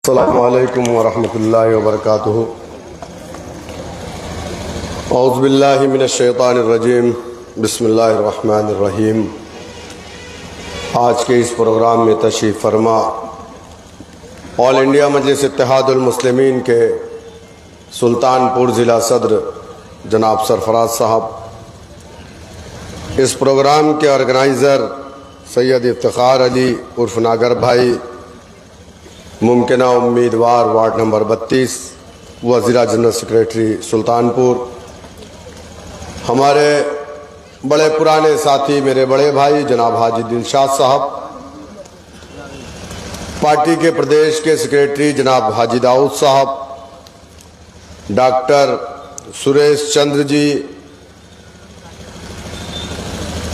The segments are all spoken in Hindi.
अस्सलामु अलैकुम वरहमतुल्लाहि वबरकातुहू। औज़ु बिल्लाहि मिनश शैतानिर रजीम। बिस्मिल्लाहिर रहमानिर रहीम। आज के इस प्रोग्राम में तशरीफ़ फरमा ऑल इंडिया मजलिस इत्तेहादुल मुस्लिमीन के सुल्तानपुर ज़िला सदर जनाब सरफराज साहब, इस प्रोग्राम के ऑर्गेनाइज़र सैयद इफ्तिखार अली उर्फ नागर भाई, मुमकिना उम्मीदवार वार्ड नंबर 32 व ज़िला जनरल सेक्रेटरी सुल्तानपुर, हमारे बड़े पुराने साथी मेरे बड़े भाई जनाब हाजी दिलशाद साहब, पार्टी के प्रदेश के सेक्रेटरी जनाब हाजी दाऊद साहब, डॉक्टर सुरेश चंद्र जी,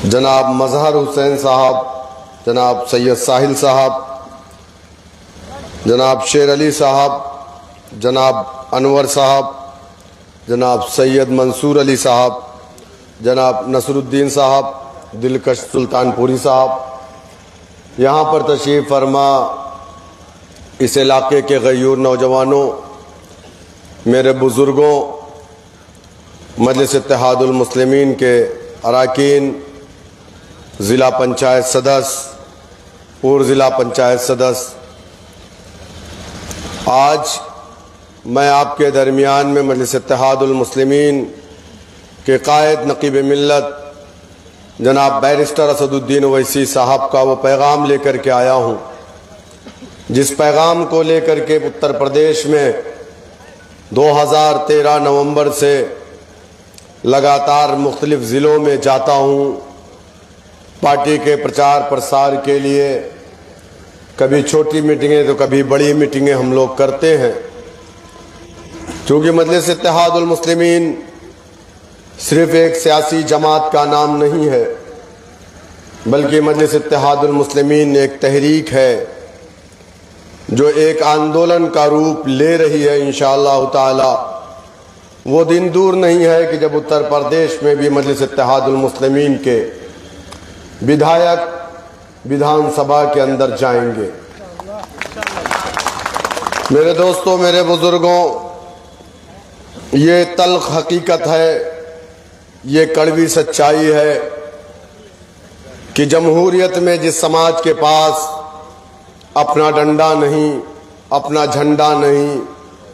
जनाब मजहर हुसैन साहब, जनाब सैयद साहिल साहब, जनाब शेर अली साहब, जनाब अनवर साहब, जनाब सैयद मंसूर अली साहब, जनाब नसरुद्दीन साहब, दिलकश सुल्तानपुरी साहब, यहाँ पर तशरीफ़ फरमा इस इलाके के गयूर नौजवानों, मेरे बुज़ुर्गों, मजलिस इत्तेहादुल मुस्लिमीन के अरकान, ज़िला पंचायत सदस्य, पूर्व ज़िला पंचायत सदस्य, आज मैं आपके दरमियान में मजलिस इत्तेहादुल मुस्लिमीन के कायद नकीब मिल्लत जनाब बैरिस्टर असदुद्दीन ओवैसी साहब का वो पैगाम लेकर के आया हूँ, जिस पैगाम को लेकर के उत्तर प्रदेश में 2013 नवंबर से लगातार मुख्तलिफ ज़िलों में जाता हूँ पार्टी के प्रचार प्रसार के लिए। कभी छोटी मीटिंगें तो कभी बड़ी मीटिंगें हम लोग करते हैं। क्योंकि मजलिस इत्तेहादुल मुस्लिमीन सिर्फ एक सियासी जमात का नाम नहीं है, बल्कि मजलिस इत्तेहादुल मुस्लिमीन एक तहरीक है जो एक आंदोलन का रूप ले रही है। इंशाअल्लाह ताला वो दिन दूर नहीं है कि जब उत्तर प्रदेश में भी मजलिस इत्तेहादुल मुस्लिमीन के विधायक विधानसभा के अंदर जाएंगे। मेरे दोस्तों, मेरे बुजुर्गों, ये तल्ख हकीकत है, ये कड़वी सच्चाई है कि जमहूरियत में जिस समाज के पास अपना डंडा नहीं, अपना झंडा नहीं,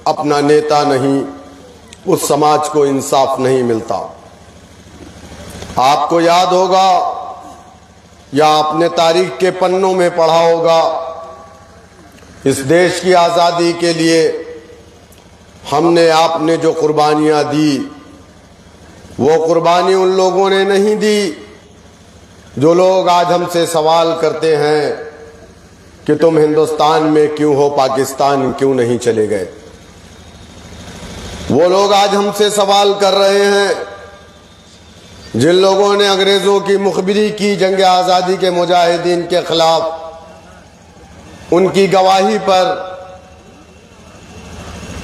अपना नेता नहीं, उस समाज को इंसाफ नहीं मिलता। आपको याद होगा या आपने तारीख के पन्नों में पढ़ा होगा, इस देश की आज़ादी के लिए हमने आपने जो कुर्बानियाँ दी, वो कुर्बानी उन लोगों ने नहीं दी जो लोग आज हमसे सवाल करते हैं कि तुम हिंदुस्तान में क्यों हो, पाकिस्तान क्यों नहीं चले गए। वो लोग आज हमसे सवाल कर रहे हैं जिन लोगों ने अंग्रेजों की मुखबिरी की जंग आज़ादी के मुजाहिदीन के खिलाफ, उनकी गवाही पर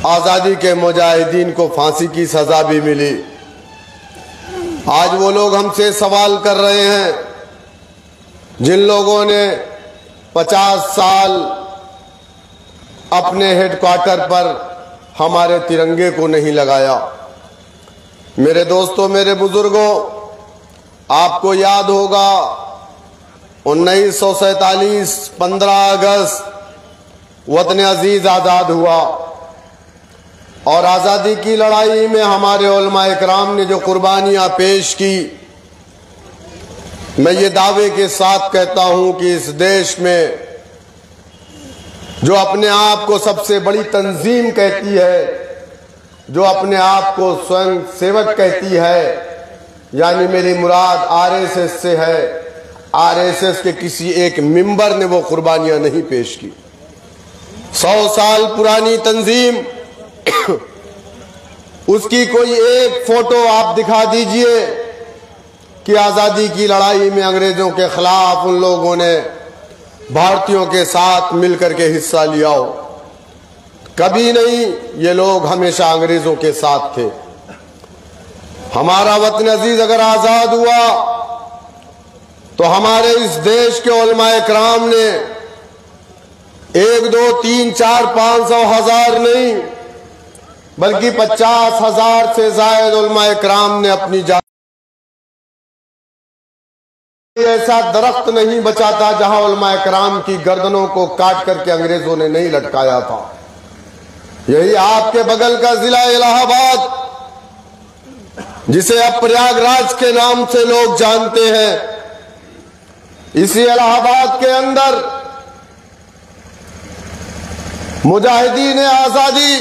आज़ादी के मुजाहिदीन को फांसी की सज़ा भी मिली। आज वो लोग हमसे सवाल कर रहे हैं जिन लोगों ने 50 साल अपने हेडक्वार्टर पर हमारे तिरंगे को नहीं लगाया। मेरे दोस्तों, मेरे बुजुर्गों, आपको याद होगा 1947 15 अगस्त वतन अजीज आज़ाद हुआ और आज़ादी की लड़ाई में हमारे उलमा इकराम ने जो कुर्बानियाँ पेश की, मैं ये दावे के साथ कहता हूँ कि इस देश में जो अपने आप को सबसे बड़ी तंजीम कहती है, जो अपने आप को स्वयं सेवक कहती है, यानी मेरी मुराद आरएसएस से है, आरएसएस के किसी एक मेंबर ने वो कुर्बानियां नहीं पेश की। 100 साल पुरानी तंजीम, उसकी कोई एक फोटो आप दिखा दीजिए कि आज़ादी की लड़ाई में अंग्रेजों के खिलाफ उन लोगों ने भारतीयों के साथ मिलकर के हिस्सा लिया हो। कभी नहीं, ये लोग हमेशा अंग्रेजों के साथ थे। हमारा वतन अजीज अगर आज़ाद हुआ तो हमारे इस देश के उलमा इकराम ने 1, 2, 3, 4, 500, 1000 नहीं, बल्कि 50,000 से ज्यादा उलमा इकराम ने अपनी जान। ऐसा दरख्त नहीं बचा था जहां उलमा इकराम की गर्दनों को काट करके अंग्रेजों ने नहीं लटकाया था। यही आपके बगल का जिला इलाहाबाद, जिसे अब प्रयागराज के नाम से लोग जानते हैं, इसी इलाहाबाद के अंदर मुजाहिदीन आजादी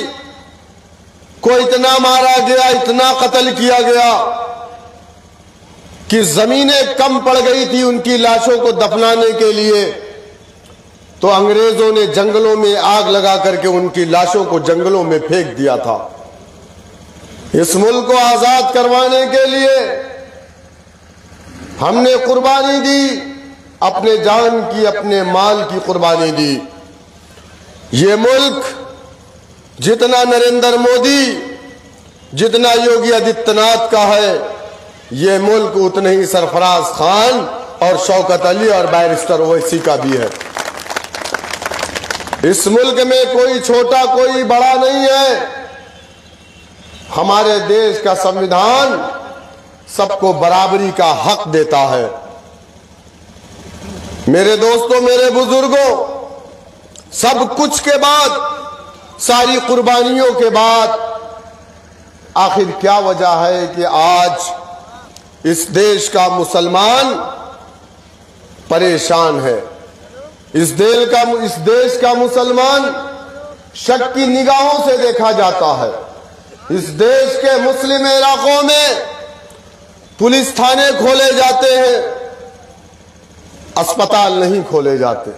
को इतना मारा गया, इतना कत्ल किया गया कि जमीनें कम पड़ गई थी उनकी लाशों को दफनाने के लिए, तो अंग्रेजों ने जंगलों में आग लगा करके उनकी लाशों को जंगलों में फेंक दिया था। इस मुल्क को आजाद करवाने के लिए हमने कुर्बानी दी, अपने जान की, अपने माल की कुर्बानी दी। ये मुल्क जितना नरेंद्र मोदी, जितना योगी आदित्यनाथ का है, ये मुल्क उतने ही सरफराज खान और शौकत अली और बैरिस्टर ओवैसी का भी है। इस मुल्क में कोई छोटा कोई बड़ा नहीं है। हमारे देश का संविधान सबको बराबरी का हक देता है। मेरे दोस्तों, मेरे बुजुर्गों, सब कुछ के बाद, सारी कुर्बानियों के बाद, आखिर क्या वजह है कि आज इस देश का मुसलमान परेशान है? इस देश का मुसलमान शक की निगाहों से देखा जाता है। इस देश के मुस्लिम इलाकों में पुलिस थाने खोले जाते हैं, अस्पताल नहीं खोले जाते।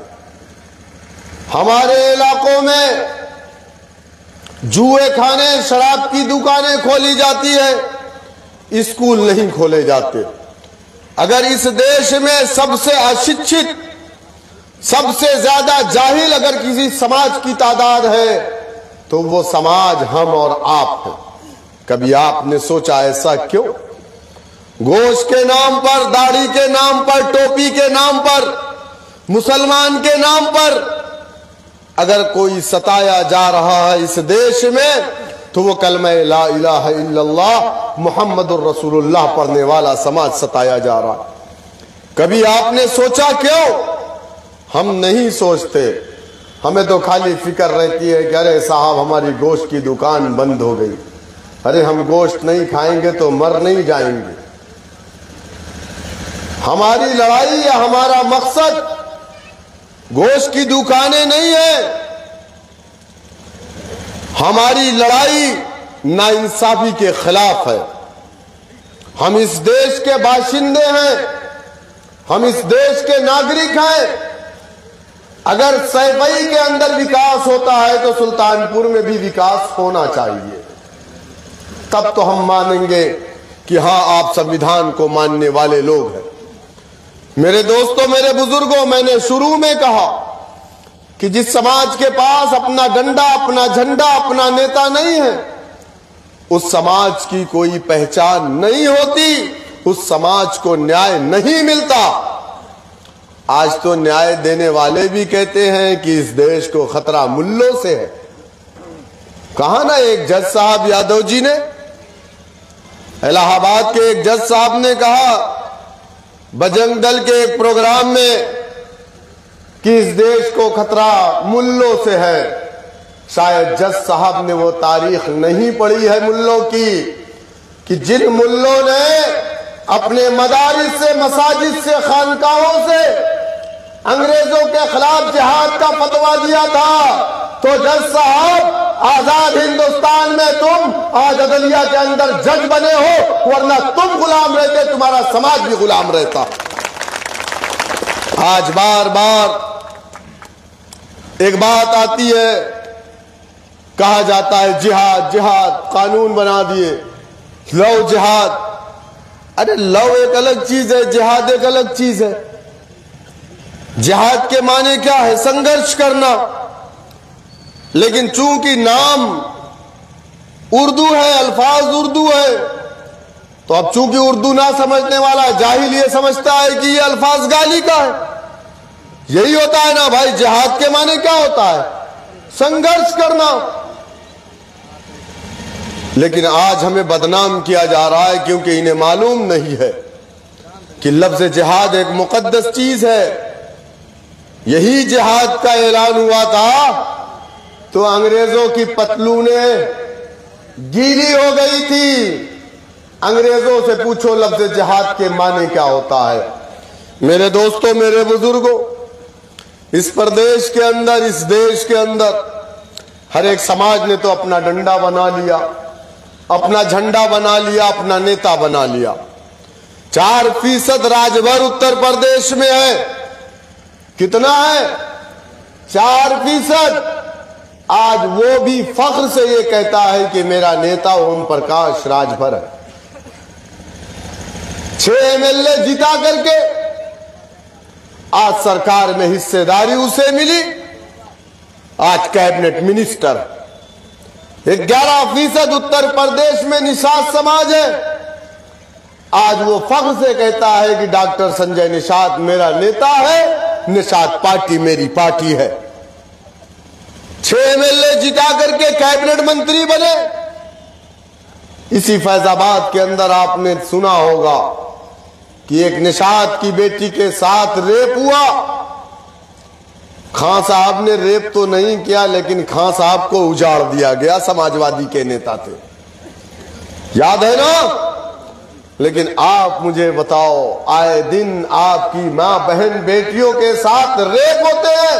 हमारे इलाकों में जुए खाने, शराब की दुकानें खोली जाती है, स्कूल नहीं खोले जाते। अगर इस देश में सबसे अशिक्षित, सबसे ज्यादा जाहिल अगर किसी समाज की तादाद है तो वो समाज हम और आप हैं। कभी आपने सोचा ऐसा क्यों? गोश्त के नाम पर, दाढ़ी के नाम पर, टोपी के नाम पर, मुसलमान के नाम पर अगर कोई सताया जा रहा है इस देश में, तो वो कलमा ला इलाहा इल्लल्लाह मुहम्मदुर रसूलुल्लाह पढ़ने वाला समाज सताया जा रहा है। कभी आपने सोचा क्यों? हम नहीं सोचते। हमें तो खाली फिक्र रहती है कि अरे साहब हमारी गोश्त की दुकान बंद हो गई, अरे हम गोश्त नहीं खाएंगे तो मर नहीं जाएंगे। हमारी लड़ाई या हमारा मकसद गोश्त की दुकानें नहीं है। हमारी लड़ाई नाइंसाफी के खिलाफ है। हम इस देश के बाशिंदे हैं, हम इस देश के नागरिक हैं। अगर सैफई के अंदर विकास होता है तो सुल्तानपुर में भी विकास होना चाहिए। तब तो हम मानेंगे कि हाँ, आप संविधान को मानने वाले लोग हैं। मेरे दोस्तों, मेरे बुजुर्गों, मैंने शुरू में कहा कि जिस समाज के पास अपना डंडा, अपना झंडा, अपना नेता नहीं है, उस समाज की कोई पहचान नहीं होती, उस समाज को न्याय नहीं मिलता। आज तो न्याय देने वाले भी कहते हैं कि इस देश को खतरा मुल्लों से है। कहा ना एक जज साहब यादव जी ने, इलाहाबाद के एक जज साहब ने कहा बजरंग दल के एक प्रोग्राम में कि इस देश को खतरा मुल्लों से है। शायद जज साहब ने वो तारीख नहीं पढ़ी है मुल्लों की, कि जिन मुल्लों ने अपने मदारिस से, मसाजिद से, खानकाहों से अंग्रेजों के खिलाफ जिहाद का फतवा दिया था। तो जज साहब, आजाद हिंदुस्तान में तुम आज अदलिया के अंदर जज बने हो, वरना तुम गुलाम रहते, तुम्हारा समाज भी गुलाम रहता। आज बार बार एक बात आती है, कहा जाता है जिहाद, जिहाद कानून बना दिए, लव जिहाद। अरे लव एक अलग चीज है, जिहाद एक अलग चीज है। जिहाद के माने क्या है? संघर्ष करना। लेकिन चूंकि नाम उर्दू है, अल्फाज उर्दू है, तो अब चूंकि उर्दू ना समझने वाला जाहिल ये समझता है कि ये अल्फाज गाली का है। यही होता है ना भाई, जिहाद के माने क्या होता है? संघर्ष करना। लेकिन आज हमें बदनाम किया जा रहा है क्योंकि इन्हें मालूम नहीं है कि लफ्ज जिहाद एक मुकद्दस चीज है। यही जिहाद का ऐलान हुआ था तो अंग्रेजों की पतलूनें गीली हो गई थी। अंग्रेजों से पूछो लफ्ज जिहाद के माने क्या होता है। मेरे दोस्तों, मेरे बुजुर्गों, इस प्रदेश के अंदर, इस देश के अंदर हर एक समाज ने तो अपना डंडा बना लिया, अपना झंडा बना लिया, अपना नेता बना लिया। 4% राजभर उत्तर प्रदेश में है। कितना है? 4%। आज वो भी फख्र से ये कहता है कि मेरा नेता ओम प्रकाश राजभर है। 6 MLA जिता करके आज सरकार में हिस्सेदारी उसे मिली, आज कैबिनेट मिनिस्टर। 11% उत्तर प्रदेश में निषाद समाज है। आज वो फख्र से कहता है कि डॉक्टर संजय निषाद मेरा नेता है, निषाद पार्टी मेरी पार्टी है। 6 MLA जिता करके कैबिनेट मंत्री बने। इसी फैजाबाद के अंदर आपने सुना होगा कि एक निषाद की बेटी के साथ रेप हुआ। खां साहब ने रेप तो नहीं किया, लेकिन खां साहब को उजाड़ दिया गया। समाजवादी के नेता थे, याद है ना? लेकिन आप मुझे बताओ, आए दिन आपकी मां बहन बेटियों के साथ रेप होते हैं।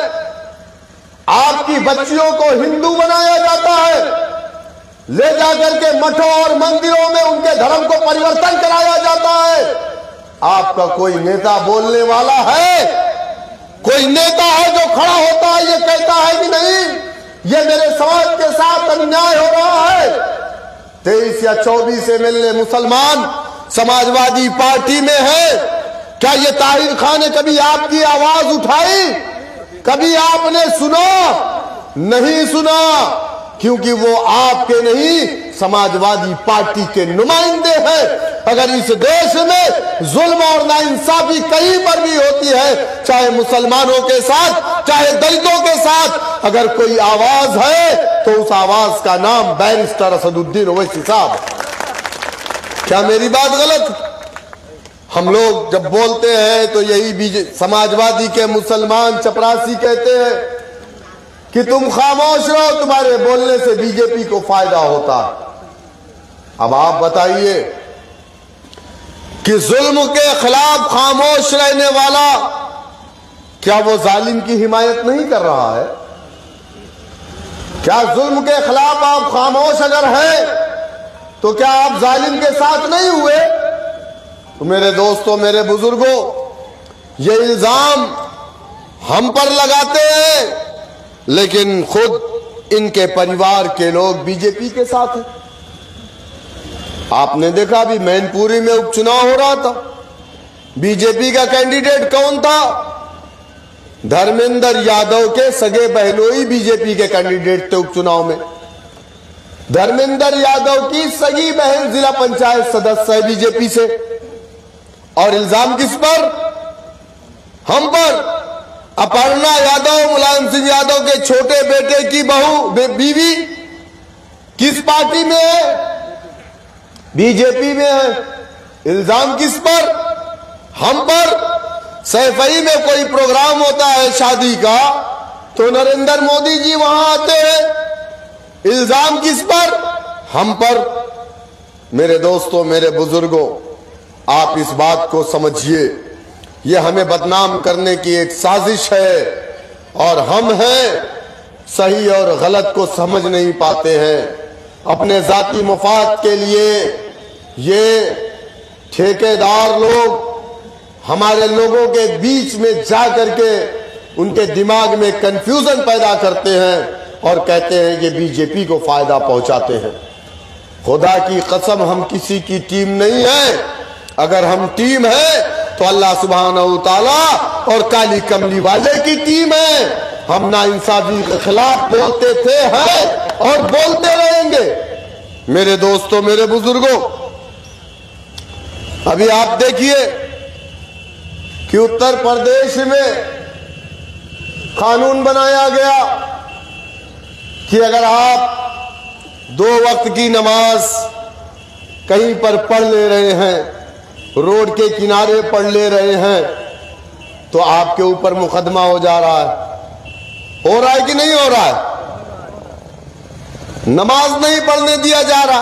आपकी बच्चियों को हिंदू बनाया जाता है, ले जाकर के मठों और मंदिरों में उनके धर्म को परिवर्तन कराया जाता है। आपका कोई नेता बोलने वाला है? कोई नेता है जो खड़ा होता है, ये कहता है कि नहीं, ये मेरे समाज के साथ अन्याय हो रहा है? 23 या 24 MLA मुसलमान समाजवादी पार्टी में है। क्या ये ताहिर खान ने कभी आपकी आवाज उठाई? कभी आपने सुना? नहीं सुना, क्योंकि वो आपके नहीं, समाजवादी पार्टी के नुमाइंदे हैं। अगर इस देश में जुल्म और नाइंसाफी कहीं पर भी होती है, चाहे मुसलमानों के साथ, चाहे दलितों के साथ, अगर कोई आवाज है तो उस आवाज का नाम बैरिस्टर असदुद्दीन ओवैसी साहब। क्या मेरी बात गलत? हम लोग जब बोलते हैं तो यही समाजवादी के मुसलमान चपरासी कहते हैं कि तुम खामोश रहो, तुम्हारे बोलने से बीजेपी को फायदा होता। अब आप बताइए कि जुल्म के खिलाफ खामोश रहने वाला क्या वो जालिम की हिमायत नहीं कर रहा है? क्या जुल्म के खिलाफ आप खामोश अगर हैं तो क्या आप जालिम के साथ नहीं हुए? तो मेरे दोस्तों, मेरे बुजुर्गों, ये इल्जाम हम पर लगाते हैं, लेकिन खुद इनके परिवार के लोग बीजेपी के साथ हैं। आपने देखा भी मैनपुरी में उपचुनाव हो रहा था, बीजेपी का कैंडिडेट कौन था? धर्मेंद्र यादव के सगे बहनोई बीजेपी के कैंडिडेट थे उपचुनाव में। धर्मेंद्र यादव की सगी बहन जिला पंचायत सदस्य है बीजेपी से। और इल्जाम किस पर? हम पर। अपर्णा यादव, मुलायम सिंह यादव के छोटे बेटे की बहू बीवी किस पार्टी में है? बीजेपी में है। इल्जाम किस पर? हम पर। सैफई में कोई प्रोग्राम होता है शादी का तो नरेंद्र मोदी जी वहां आते हैं। इल्जाम किस पर? हम पर। मेरे दोस्तों, मेरे बुजुर्गों, आप इस बात को समझिए, ये हमें बदनाम करने की एक साजिश है और हम हैं सही और गलत को समझ नहीं पाते हैं। अपने जाती मुफाद के लिए ये ठेकेदार लोग हमारे लोगों के बीच में जा करके उनके दिमाग में कंफ्यूजन पैदा करते हैं और कहते हैं कि बीजेपी को फायदा पहुंचाते हैं। खुदा की कसम, हम किसी की टीम नहीं है। अगर हम टीम है तो अल्लाह सुब्हानहू तआला और काली कमली वाले की टीम है। हम नाइंसाफी के खिलाफ बोलते थे, हैं और बोलते रहेंगे। मेरे दोस्तों, मेरे बुजुर्गों, अभी आप देखिए कि उत्तर प्रदेश में कानून बनाया गया कि अगर आप 2 वक्त की नमाज कहीं पर पढ़ ले रहे हैं, रोड के किनारे पढ़ ले रहे हैं, तो आपके ऊपर मुकदमा हो जा रहा है। हो रहा है कि नहीं हो रहा है? नमाज नहीं पढ़ने दिया जा रहा,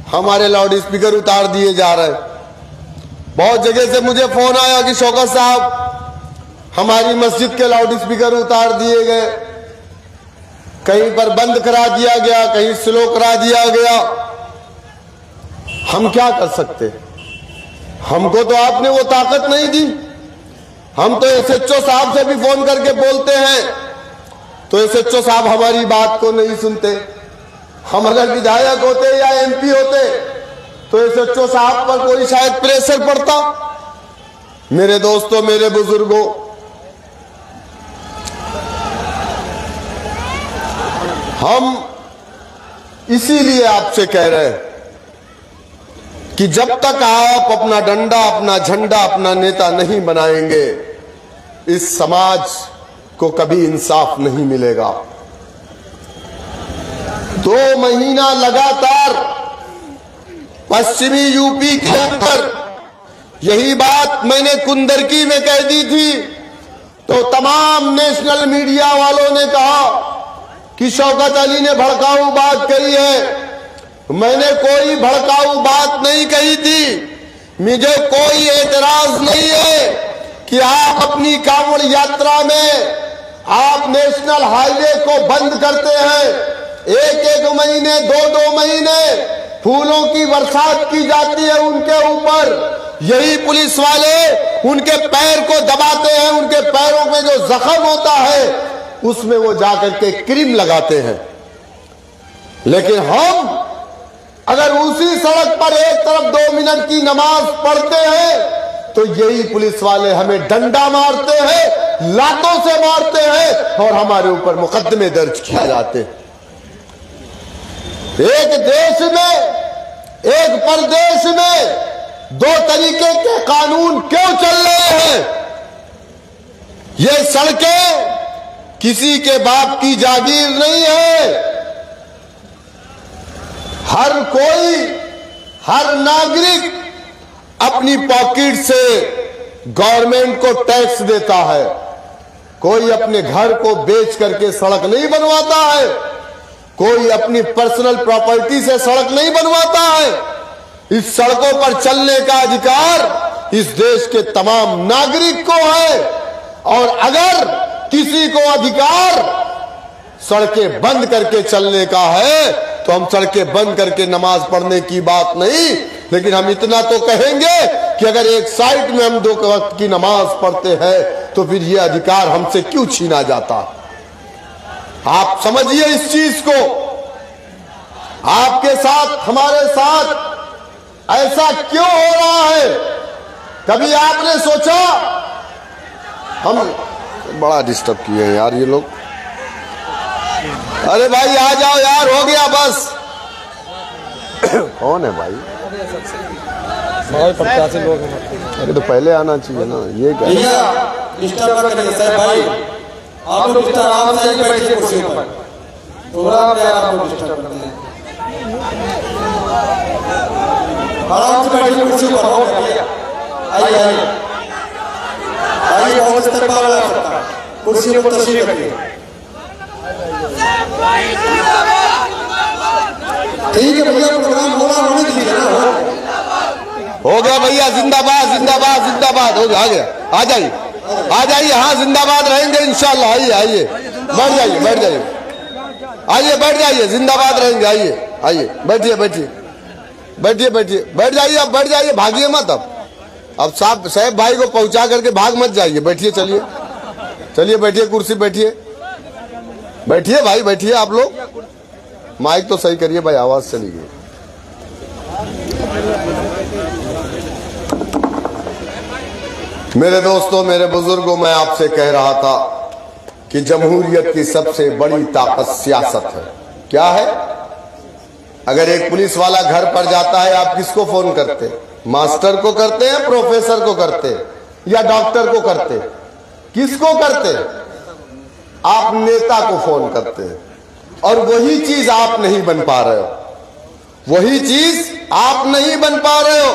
हमारे लाउड स्पीकर उतार दिए जा रहे। बहुत जगह से मुझे फोन आया कि शौकत साहब हमारी मस्जिद के लाउड स्पीकर उतार दिए गए, कहीं पर बंद करा दिया गया, कहीं स्लो करा दिया गया। हम क्या कर सकते? हमको तो आपने वो ताकत नहीं दी। हम तो एसएचओ साहब से भी फोन करके बोलते हैं तो एसएचओ साहब हमारी बात को नहीं सुनते। हम अगर विधायक होते या एमपी होते तो एसएचओ साहब पर कोई शायद प्रेशर पड़ता। मेरे दोस्तों, मेरे बुजुर्गों, हम इसीलिए आपसे कह रहे हैं कि जब तक आप अपना डंडा, अपना झंडा, अपना नेता नहीं बनाएंगे, इस समाज को कभी इंसाफ नहीं मिलेगा। 2 महीना लगातार पश्चिमी यूपी के अंदर यही बात मैंने कुंदरकी में कह दी थी, तो तमाम नेशनल मीडिया वालों ने कहा कि शौकत अली ने भड़काऊ बात कही है। मैंने कोई भड़काऊ बात नहीं कही थी। मुझे कोई एतराज नहीं है कि आप अपनी कांवड़ यात्रा में आप नेशनल हाईवे को बंद करते हैं। 1-1 महीने, 2-2 महीने फूलों की बरसात की जाती है उनके ऊपर। यही पुलिस वाले उनके पैर को दबाते हैं, उनके पैरों में जो जख्म होता है उसमें वो जाकर के क्रीम लगाते हैं। लेकिन हम अगर उसी सड़क पर एक तरफ 2 मिनट की नमाज पढ़ते हैं तो यही पुलिस वाले हमें डंडा मारते हैं, लातों से मारते हैं और हमारे ऊपर मुकदमे दर्ज किए जाते हैं। एक देश में, एक प्रदेश में 2 तरीके के कानून क्यों चल रहे हैं? ये सड़कें किसी के बाप की जागीर नहीं है। हर कोई, हर नागरिक अपनी पॉकेट से गवर्नमेंट को टैक्स देता है। कोई अपने घर को बेच करके सड़क नहीं बनवाता है, कोई अपनी पर्सनल प्रॉपर्टी से सड़क नहीं बनवाता है। इस सड़कों पर चलने का अधिकार इस देश के तमाम नागरिक को है। और अगर किसी को अधिकार सड़कें बंद करके चलने का है तो हम सड़कें बंद करके नमाज पढ़ने की बात नहीं, लेकिन हम इतना तो कहेंगे कि अगर एक साइड में हम 2 वक्त की नमाज पढ़ते हैं तो फिर ये अधिकार हमसे क्यों छीना जाता? आप समझिए इस चीज को। आपके साथ, हमारे साथ ऐसा क्यों हो रहा है? कभी आपने सोचा? हम बड़ा डिस्टर्ब किए हैं यार ये लोग। अरे भाई आ जाओ यार, हो गया बस। कौन है भाई? 85 लोग हैं। अरे तो पहले आना चाहिए ना। ये क्या डिस्टर्ब मत करिए साहब भाई, आप लोग इतना आराम से बैठिए कुर्सी पर, थोड़ा प्यार आप लोग डिस्टर्ब करते हैं। आराम से बैठिए कुर्सी पर। हो गया, आइए आइए आइए, बहुत इस्तेमाल आ सकता है, कुर्सी पर तशरीफ रखिए। ठीक है भैया, प्रोग्राम होने दीजिए ना। हो गया भैया, जिंदाबाद जिंदाबाद जिंदाबाद। हो गया, आ गया, आ जाइए आ जाइए। हाँ जिंदाबाद रहेंगे इंशाल्लाह। आइए आइए, बैठ जाइए बैठ जाइए, आइए बैठ जाइए, जिंदाबाद रहेंगे। आइए आइए, बैठिए बैठिए बैठिए बैठिए, बैठ जाइए, अब बैठ जाइए, भागिए मत। अब साहब भाई को पहुंचा करके भाग मत जाइए। बैठिए, चलिए चलिए, बैठिए, कुर्सी बैठिए, बैठिए भाई बैठिए। आप लोग माइक तो सही करिए भाई, आवाज चली गई। मेरे दोस्तों, मेरे बुजुर्गों, मैं आपसे कह रहा था कि जमहूरियत की सबसे बड़ी ताकत सियासत है। क्या है? अगर एक पुलिस वाला घर पर जाता है, आप किसको फोन करते? मास्टर को करते हैं, प्रोफेसर को करते, या डॉक्टर को करते? किसको करते? आप नेता को फोन करते हैं और वही चीज आप नहीं बन पा रहे हो, वही चीज आप नहीं बन पा रहे हो।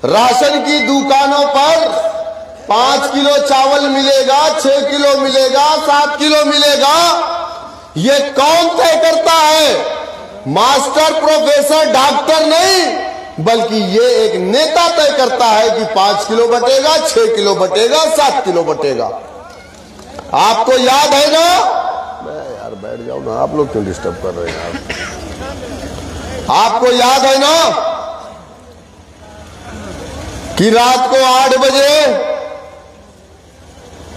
राशन की दुकानों पर 5 किलो चावल मिलेगा, 6 किलो मिलेगा, 7 किलो मिलेगा, ये कौन तय करता है? मास्टर, प्रोफेसर, डॉक्टर नहीं, बल्कि ये एक नेता तय करता है कि 5 किलो बटेगा, 6 किलो बटेगा, 7 किलो बटेगा। आपको याद है ना? यार बैठ जाओ ना, आप लोग क्यों डिस्टर्ब कर रहे हैं यार? आपको याद है ना कि रात को 8 बजे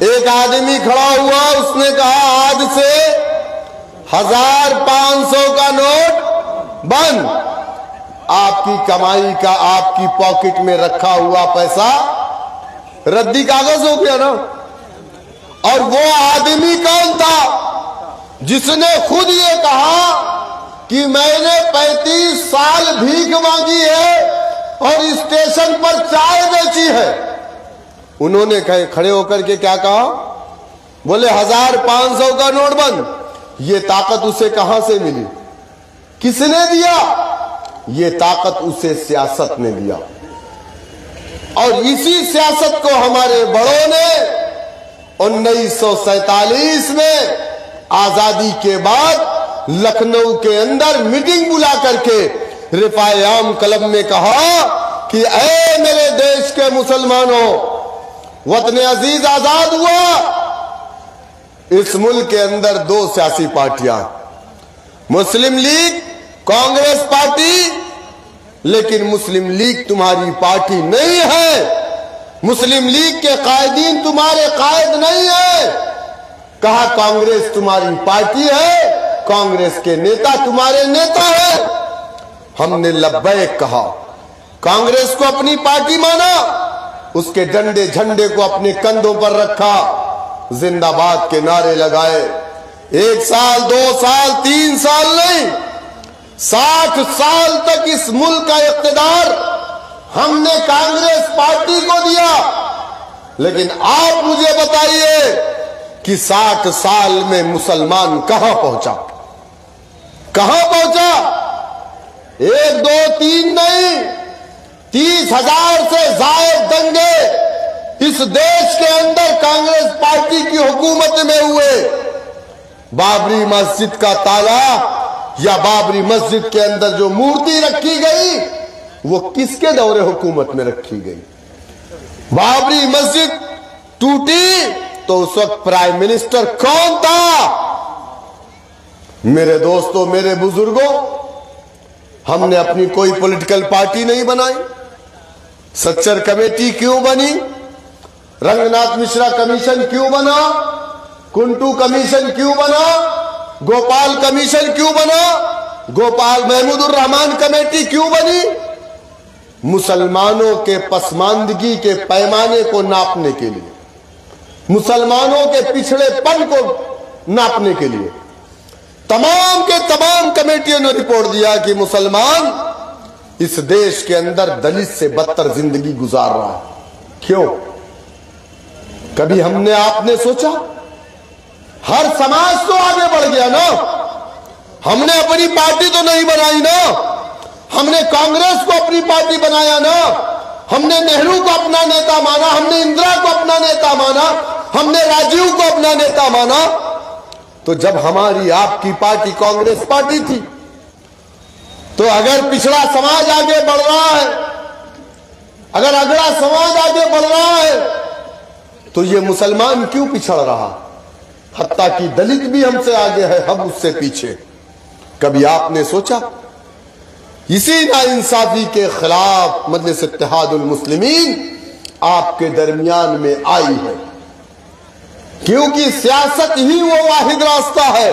एक आदमी खड़ा हुआ, उसने कहा आज से 1500 का नोट बंद। आपकी कमाई का आपकी पॉकेट में रखा हुआ पैसा रद्दी कागज हो गया ना। और वो आदमी कौन था जिसने खुद ये कहा कि मैंने 35 साल भीख मांगी है और स्टेशन पर चाय बेची है। उन्होंने खड़े होकर के क्या कहा? बोले 1500 का नोट बंद। ये ताकत उसे कहां से मिली? किसने दिया? ये ताकत उसे सियासत ने दिया। और इसी सियासत को हमारे बड़ों ने 1947 में आजादी के बाद लखनऊ के अंदर मीटिंग बुला करके रिफाए आम कलब में कहा कि ऐ मेरे देश के मुसलमानों, वतन अजीज आजाद हुआ। इस मुल्क के अंदर 2 सियासी पार्टियां, मुस्लिम लीग, कांग्रेस पार्टी, लेकिन मुस्लिम लीग तुम्हारी पार्टी नहीं है। मुस्लिम लीग के कायदीन तुम्हारे कायद नहीं है। कहा कांग्रेस तुम्हारी पार्टी है, कांग्रेस के नेता तुम्हारे नेता है। हमने लब्बैक कहा, कांग्रेस को अपनी पार्टी माना, उसके डंडे झंडे को अपने कंधों पर रखा, जिंदाबाद के नारे लगाए। 1 साल, 2 साल, 3 साल नहीं, 60 साल तक इस मुल्क का इख्तिदार हमने कांग्रेस पार्टी को दिया। लेकिन आप मुझे बताइए कि 60 साल में मुसलमान कहां पहुंचा? कहां पहुंचा? 1, 2, 3 नहीं, 30,000 से जायद दंगे इस देश के अंदर कांग्रेस पार्टी की हुकूमत में हुए। बाबरी मस्जिद का ताला या बाबरी मस्जिद के अंदर जो मूर्ति रखी गई वो किसके दौरे हुकूमत में रखी गई? बाबरी मस्जिद टूटी तो उस वक्त प्राइम मिनिस्टर कौन था? मेरे दोस्तों, मेरे बुजुर्गों, हमने अपनी कोई पॉलिटिकल पार्टी नहीं बनाई। सच्चर कमेटी क्यों बनी? रंगनाथ मिश्रा कमीशन क्यों बना? कुंटू कमीशन क्यों बना? गोपाल कमीशन क्यों बना? गोपाल महमूदुर रहमान कमेटी क्यों बनी? मुसलमानों के पसमानदगी के पैमाने को नापने के लिए, मुसलमानों के पिछड़ेपन को नापने के लिए तमाम के तमाम कमेटियों ने रिपोर्ट दिया कि मुसलमान इस देश के अंदर दलित से बदतर जिंदगी गुजार रहा है। क्यों? कभी हमने आपने सोचा? हर समाज तो आगे बढ़ गया ना। हमने अपनी पार्टी तो नहीं बनाई ना। हमने कांग्रेस को अपनी पार्टी बनाया ना। हमने नेहरू को अपना नेता माना, हमने इंदिरा को अपना नेता माना, हमने राजीव को अपना नेता माना। तो जब हमारी आपकी पार्टी कांग्रेस पार्टी थी, तो अगर पिछड़ा समाज आगे बढ़ रहा है, अगर अगला समाज आगे बढ़ रहा है, तो ये मुसलमान क्यों पिछड़ रहा? हत्ता कि दलित भी हमसे आगे है, हम उससे पीछे। कभी आपने सोचा? इसी नाइंसाफी के खिलाफ मजलिस इत्तेहादुल मुस्लिमीन आपके दरमियान में आई है, क्योंकि सियासत ही वो वाहिद रास्ता है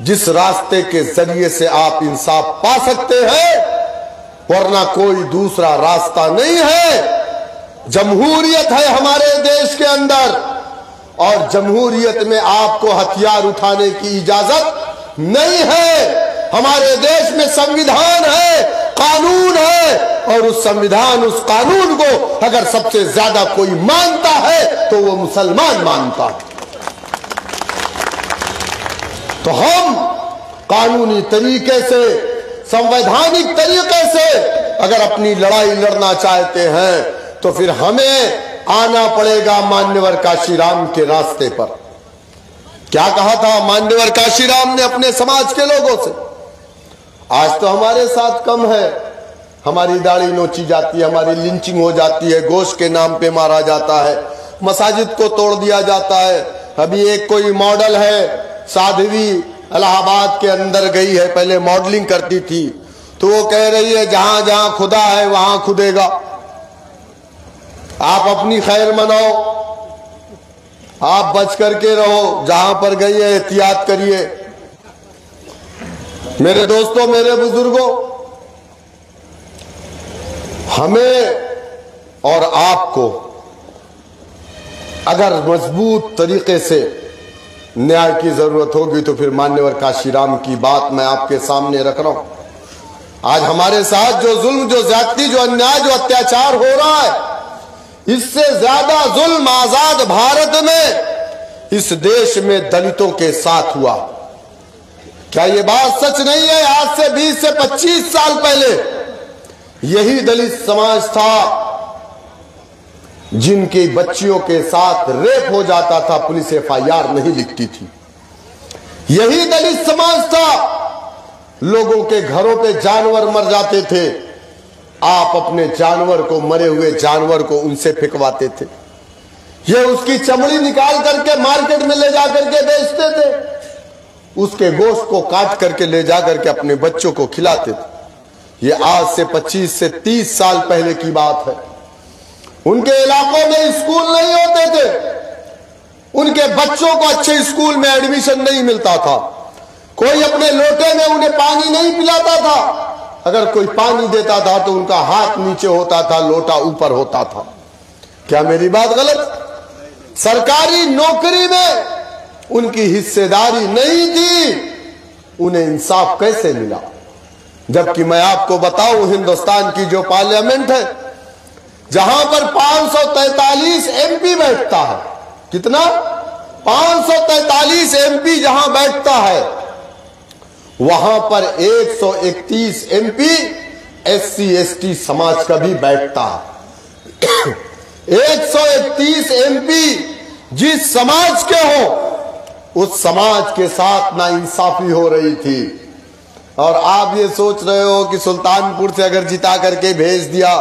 जिस रास्ते के जरिए से आप इंसाफ पा सकते हैं, वरना कोई दूसरा रास्ता नहीं है। जमहूरियत है हमारे देश के अंदर, और जमहूरियत में आपको हथियार उठाने की इजाजत नहीं है। हमारे देश में संविधान है, कानून है, और उस संविधान, उस कानून को अगर सबसे ज्यादा कोई मानता है तो वो मुसलमान मानता है। तो हम कानूनी तरीके से, संवैधानिक तरीके से अगर अपनी लड़ाई लड़ना चाहते हैं तो फिर हमें आना पड़ेगा मान्यवर काशीराम के रास्ते पर। क्या कहा था मान्यवर काशीराम ने अपने समाज के लोगों से? आज तो हमारे साथ कम है, हमारी दाढ़ी नोची जाती है, हमारी लिंचिंग हो जाती है, गोश्त के नाम पे मारा जाता है, मसाजिद को तोड़ दिया जाता है। अभी एक कोई मॉडल है, साध्वी इलाहाबाद के अंदर गई है, पहले मॉडलिंग करती थी, तो वो कह रही है जहां जहां खुदा है वहां खुदेगा। आप अपनी खैर मनाओ, आप बच करके रहो, जहां पर गई है एहतियात करिए। मेरे दोस्तों, मेरे बुजुर्गों, हमें और आपको अगर मजबूत तरीके से न्याय की जरूरत होगी तो फिर मान्यवर काशीराम की बात मैं आपके सामने रख रहा हूं। आज हमारे साथ जो जुल्म, जो ज्यादती, जो अन्याय, जो अत्याचार हो रहा है, इससे ज्यादा जुल्म आजाद भारत में इस देश में दलितों के साथ हुआ। क्या ये बात सच नहीं है? आज से 20 से 25 साल पहले यही दलित समाज था जिनकी बच्चियों के साथ रेप हो जाता था, पुलिस FIR नहीं लिखती थी। यही दलित समाज था, लोगों के घरों पे जानवर मर जाते थे, आप अपने जानवर को, मरे हुए जानवर को उनसे फेंकवाते थे। ये उसकी चमड़ी निकाल करके मार्केट में ले जा करके बेचते थे, उसके गोश्त को काट करके ले जा करके अपने बच्चों को खिलाते थे। ये आज से 25 से 30 साल पहले की बात है। उनके इलाकों में स्कूल नहीं होते थे, उनके बच्चों को अच्छे स्कूल में एडमिशन नहीं मिलता था, कोई अपने लोटे में उन्हें पानी नहीं पिलाता था, अगर कोई पानी देता था तो उनका हाथ नीचे होता था, लोटा ऊपर होता था। क्या मेरी बात गलत? सरकारी नौकरी में उनकी हिस्सेदारी नहीं थी, उन्हें इंसाफ कैसे मिला? जबकि मैं आपको बताऊं, हिंदुस्तान की जो पार्लियामेंट है, जहां पर 543 MP बैठता है, कितना? 543 MP जहां बैठता है, वहां पर 131 MP SC ST समाज का भी बैठता है। 131 MP जिस समाज के हो, उस समाज के साथ नाइंसाफी हो रही थी। और आप ये सोच रहे हो कि सुल्तानपुर से अगर जिता करके भेज दिया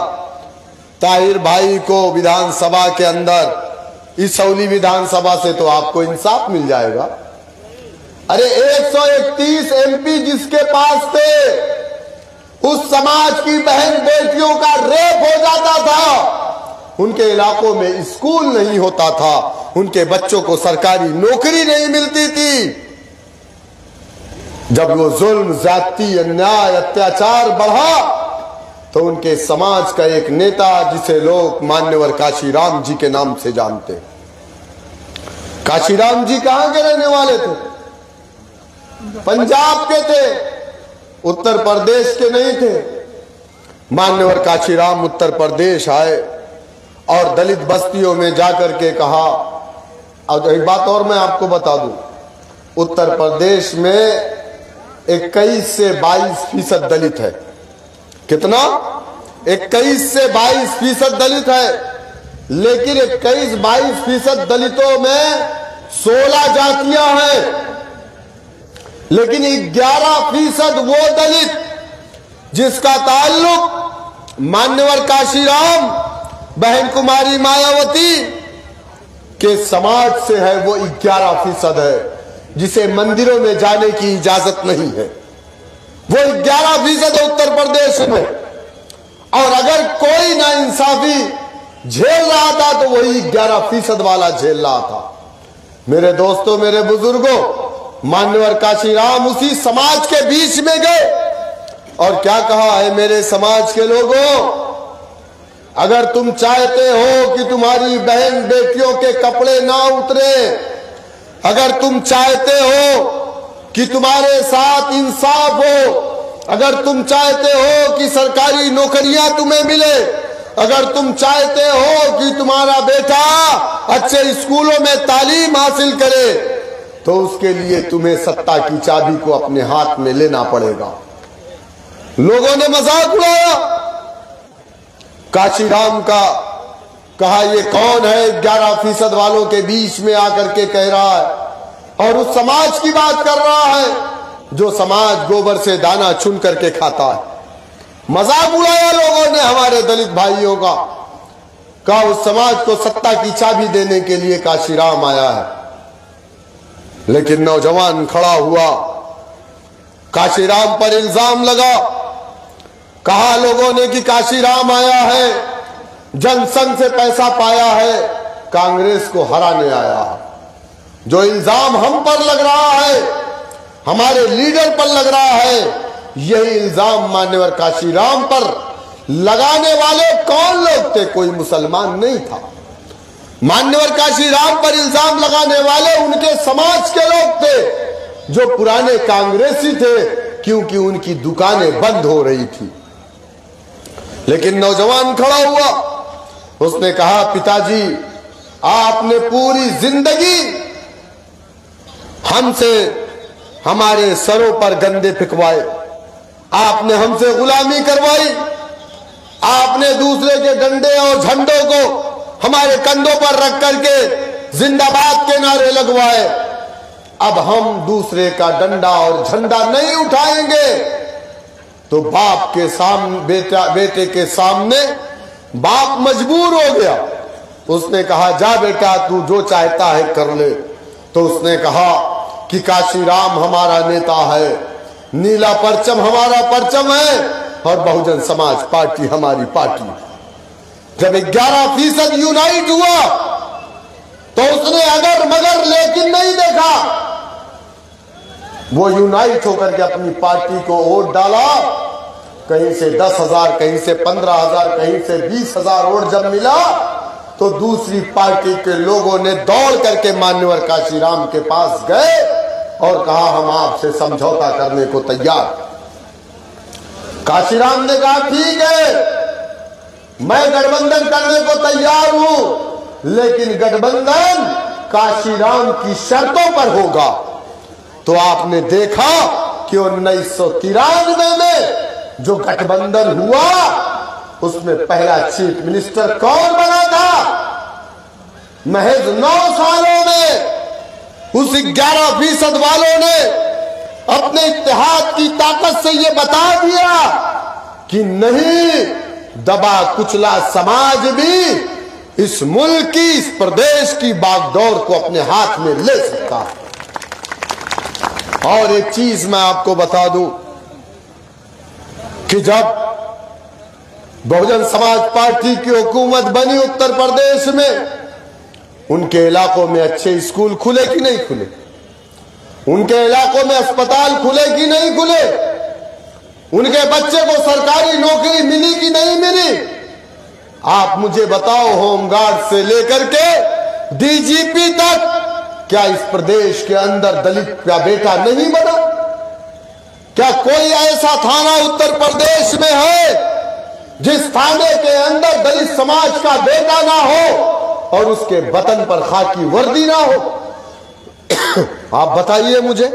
ताहिर भाई को विधानसभा के अंदर, इसौली विधानसभा से, तो आपको इंसाफ मिल जाएगा। अरे 131 MP जिसके पास थे, उस समाज की बहन बेटियों का रेप हो जाता था, उनके इलाकों में स्कूल नहीं होता था, उनके बच्चों को सरकारी नौकरी नहीं मिलती थी। जब वो जुल्म, ज्यादती, अन्याय, अत्याचार बढ़ा तो उनके समाज का एक नेता, जिसे लोग मान्यवर काशीराम जी के नाम से जानते हैं। काशीराम जी कहां के रहने वाले थे? पंजाब के थे, उत्तर प्रदेश के नहीं थे। मान्यवर काशीराम उत्तर प्रदेश आए और दलित बस्तियों में जाकर के कहा, और एक बात और मैं आपको बता दूं, उत्तर प्रदेश में 21 से 22% दलित है। कितना? 21 से 22% दलित है, लेकिन 21-22% दलितों में 16 जातियां हैं, लेकिन 11% वो दलित जिसका ताल्लुक मान्यवर काशीराम, बहन कुमारी मायावती के समाज से है, वो 11% है, जिसे मंदिरों में जाने की इजाजत नहीं है। वो 11% है उत्तर प्रदेश में। और अगर कोई नाइंसाफी झेल रहा था तो वही 11% वाला झेल रहा था। मेरे दोस्तों, मेरे बुजुर्गों, मान्यवर काशीराम उसी समाज के बीच में गए और क्या कहा है, मेरे समाज के लोगों, अगर तुम चाहते हो कि तुम्हारी बहन बेटियों के कपड़े ना उतरे, अगर तुम चाहते हो कि तुम्हारे साथ इंसाफ हो, अगर तुम चाहते हो कि सरकारी नौकरियां तुम्हें मिले, अगर तुम चाहते हो कि तुम्हारा बेटा अच्छे स्कूलों में तालीम हासिल करे, तो उसके लिए तुम्हें सत्ता की चाबी को अपने हाथ में लेना पड़ेगा। लोगों ने मजाक उड़ाया काशीराम का, कहा ये कौन है 11% वालों के बीच में आकर के कह रहा है और उस समाज की बात कर रहा है जो समाज गोबर से दाना चुन करके खाता है। मजाक उड़ाया लोगों ने हमारे दलित भाइयों का, कहा उस समाज को सत्ता की चाबी देने के लिए काशीराम आया है। लेकिन नौजवान खड़ा हुआ, काशीराम पर इल्जाम लगा, कहा लोगों ने कि काशीराम आया है, जनसंघ से पैसा पाया है, कांग्रेस को हराने आया है। जो इल्जाम हम पर लग रहा है, हमारे लीडर पर लग रहा है, यही इल्जाम मान्यवर काशीराम पर लगाने वाले कौन लोग थे? कोई मुसलमान नहीं था। मान्यवर काशीराम पर इल्जाम लगाने वाले उनके समाज के लोग थे जो पुराने कांग्रेसी थे, क्योंकि उनकी दुकानें बंद हो रही थी। लेकिन नौजवान खड़ा हुआ, उसने कहा पिताजी आपने पूरी जिंदगी हमसे हमारे सरों पर गंदे फिकवाए, आपने हमसे गुलामी करवाई, आपने दूसरे के डंडे और झंडों को हमारे कंधों पर रख करके जिंदाबाद के नारे लगवाए। अब हम दूसरे का डंडा और झंडा नहीं उठाएंगे। तो बाप के सामने बेटे के सामने बाप मजबूर हो गया। उसने कहा जा बेटा तू जो चाहता है कर ले। तो उसने कहा कि काशीराम हमारा नेता है, नीला परचम हमारा परचम है और बहुजन समाज पार्टी हमारी पार्टी। जब 11% यूनाइट हुआ तो उसने अगर मगर लेकिन नहीं देखा, वो यूनाइट होकर के अपनी पार्टी को वोट डाला। कहीं से 10,000, कहीं से 15,000, कहीं से 20,000 वोट जब मिला तो दूसरी पार्टी के लोगों ने दौड़ करके मान्यवर काशीराम के पास गए और कहा हम आपसे समझौता करने को तैयार। काशीराम ने कहा ठीक है मैं गठबंधन करने को तैयार हूं, लेकिन गठबंधन काशीराम की शर्तों पर होगा। तो आपने देखा कि 1993 में जो गठबंधन हुआ उसमें पहला चीफ मिनिस्टर कौन बना था? महज 9 सालों में उस 11% वालों ने अपने इत्तेहाद की ताकत से ये बता दिया कि नहीं, दबा कुचला समाज भी इस मुल्क की, इस प्रदेश की बागडोर को अपने हाथ में ले सकता है। और एक चीज मैं आपको बता दूं कि जब बहुजन समाज पार्टी की हुकूमत बनी उत्तर प्रदेश में, उनके इलाकों में अच्छे स्कूल खुले कि नहीं खुले? उनके इलाकों में अस्पताल खुले कि नहीं खुले? उनके बच्चे को सरकारी नौकरी मिली कि नहीं मिली? आप मुझे बताओ, होमगार्ड से लेकर के डीजीपी तक क्या इस प्रदेश के अंदर दलित का बेटा नहीं बना? क्या कोई ऐसा थाना उत्तर प्रदेश में है जिस थाने के अंदर दलित समाज का बेटा ना हो और उसके बदन पर खाकी वर्दी ना हो? आप बताइए मुझे।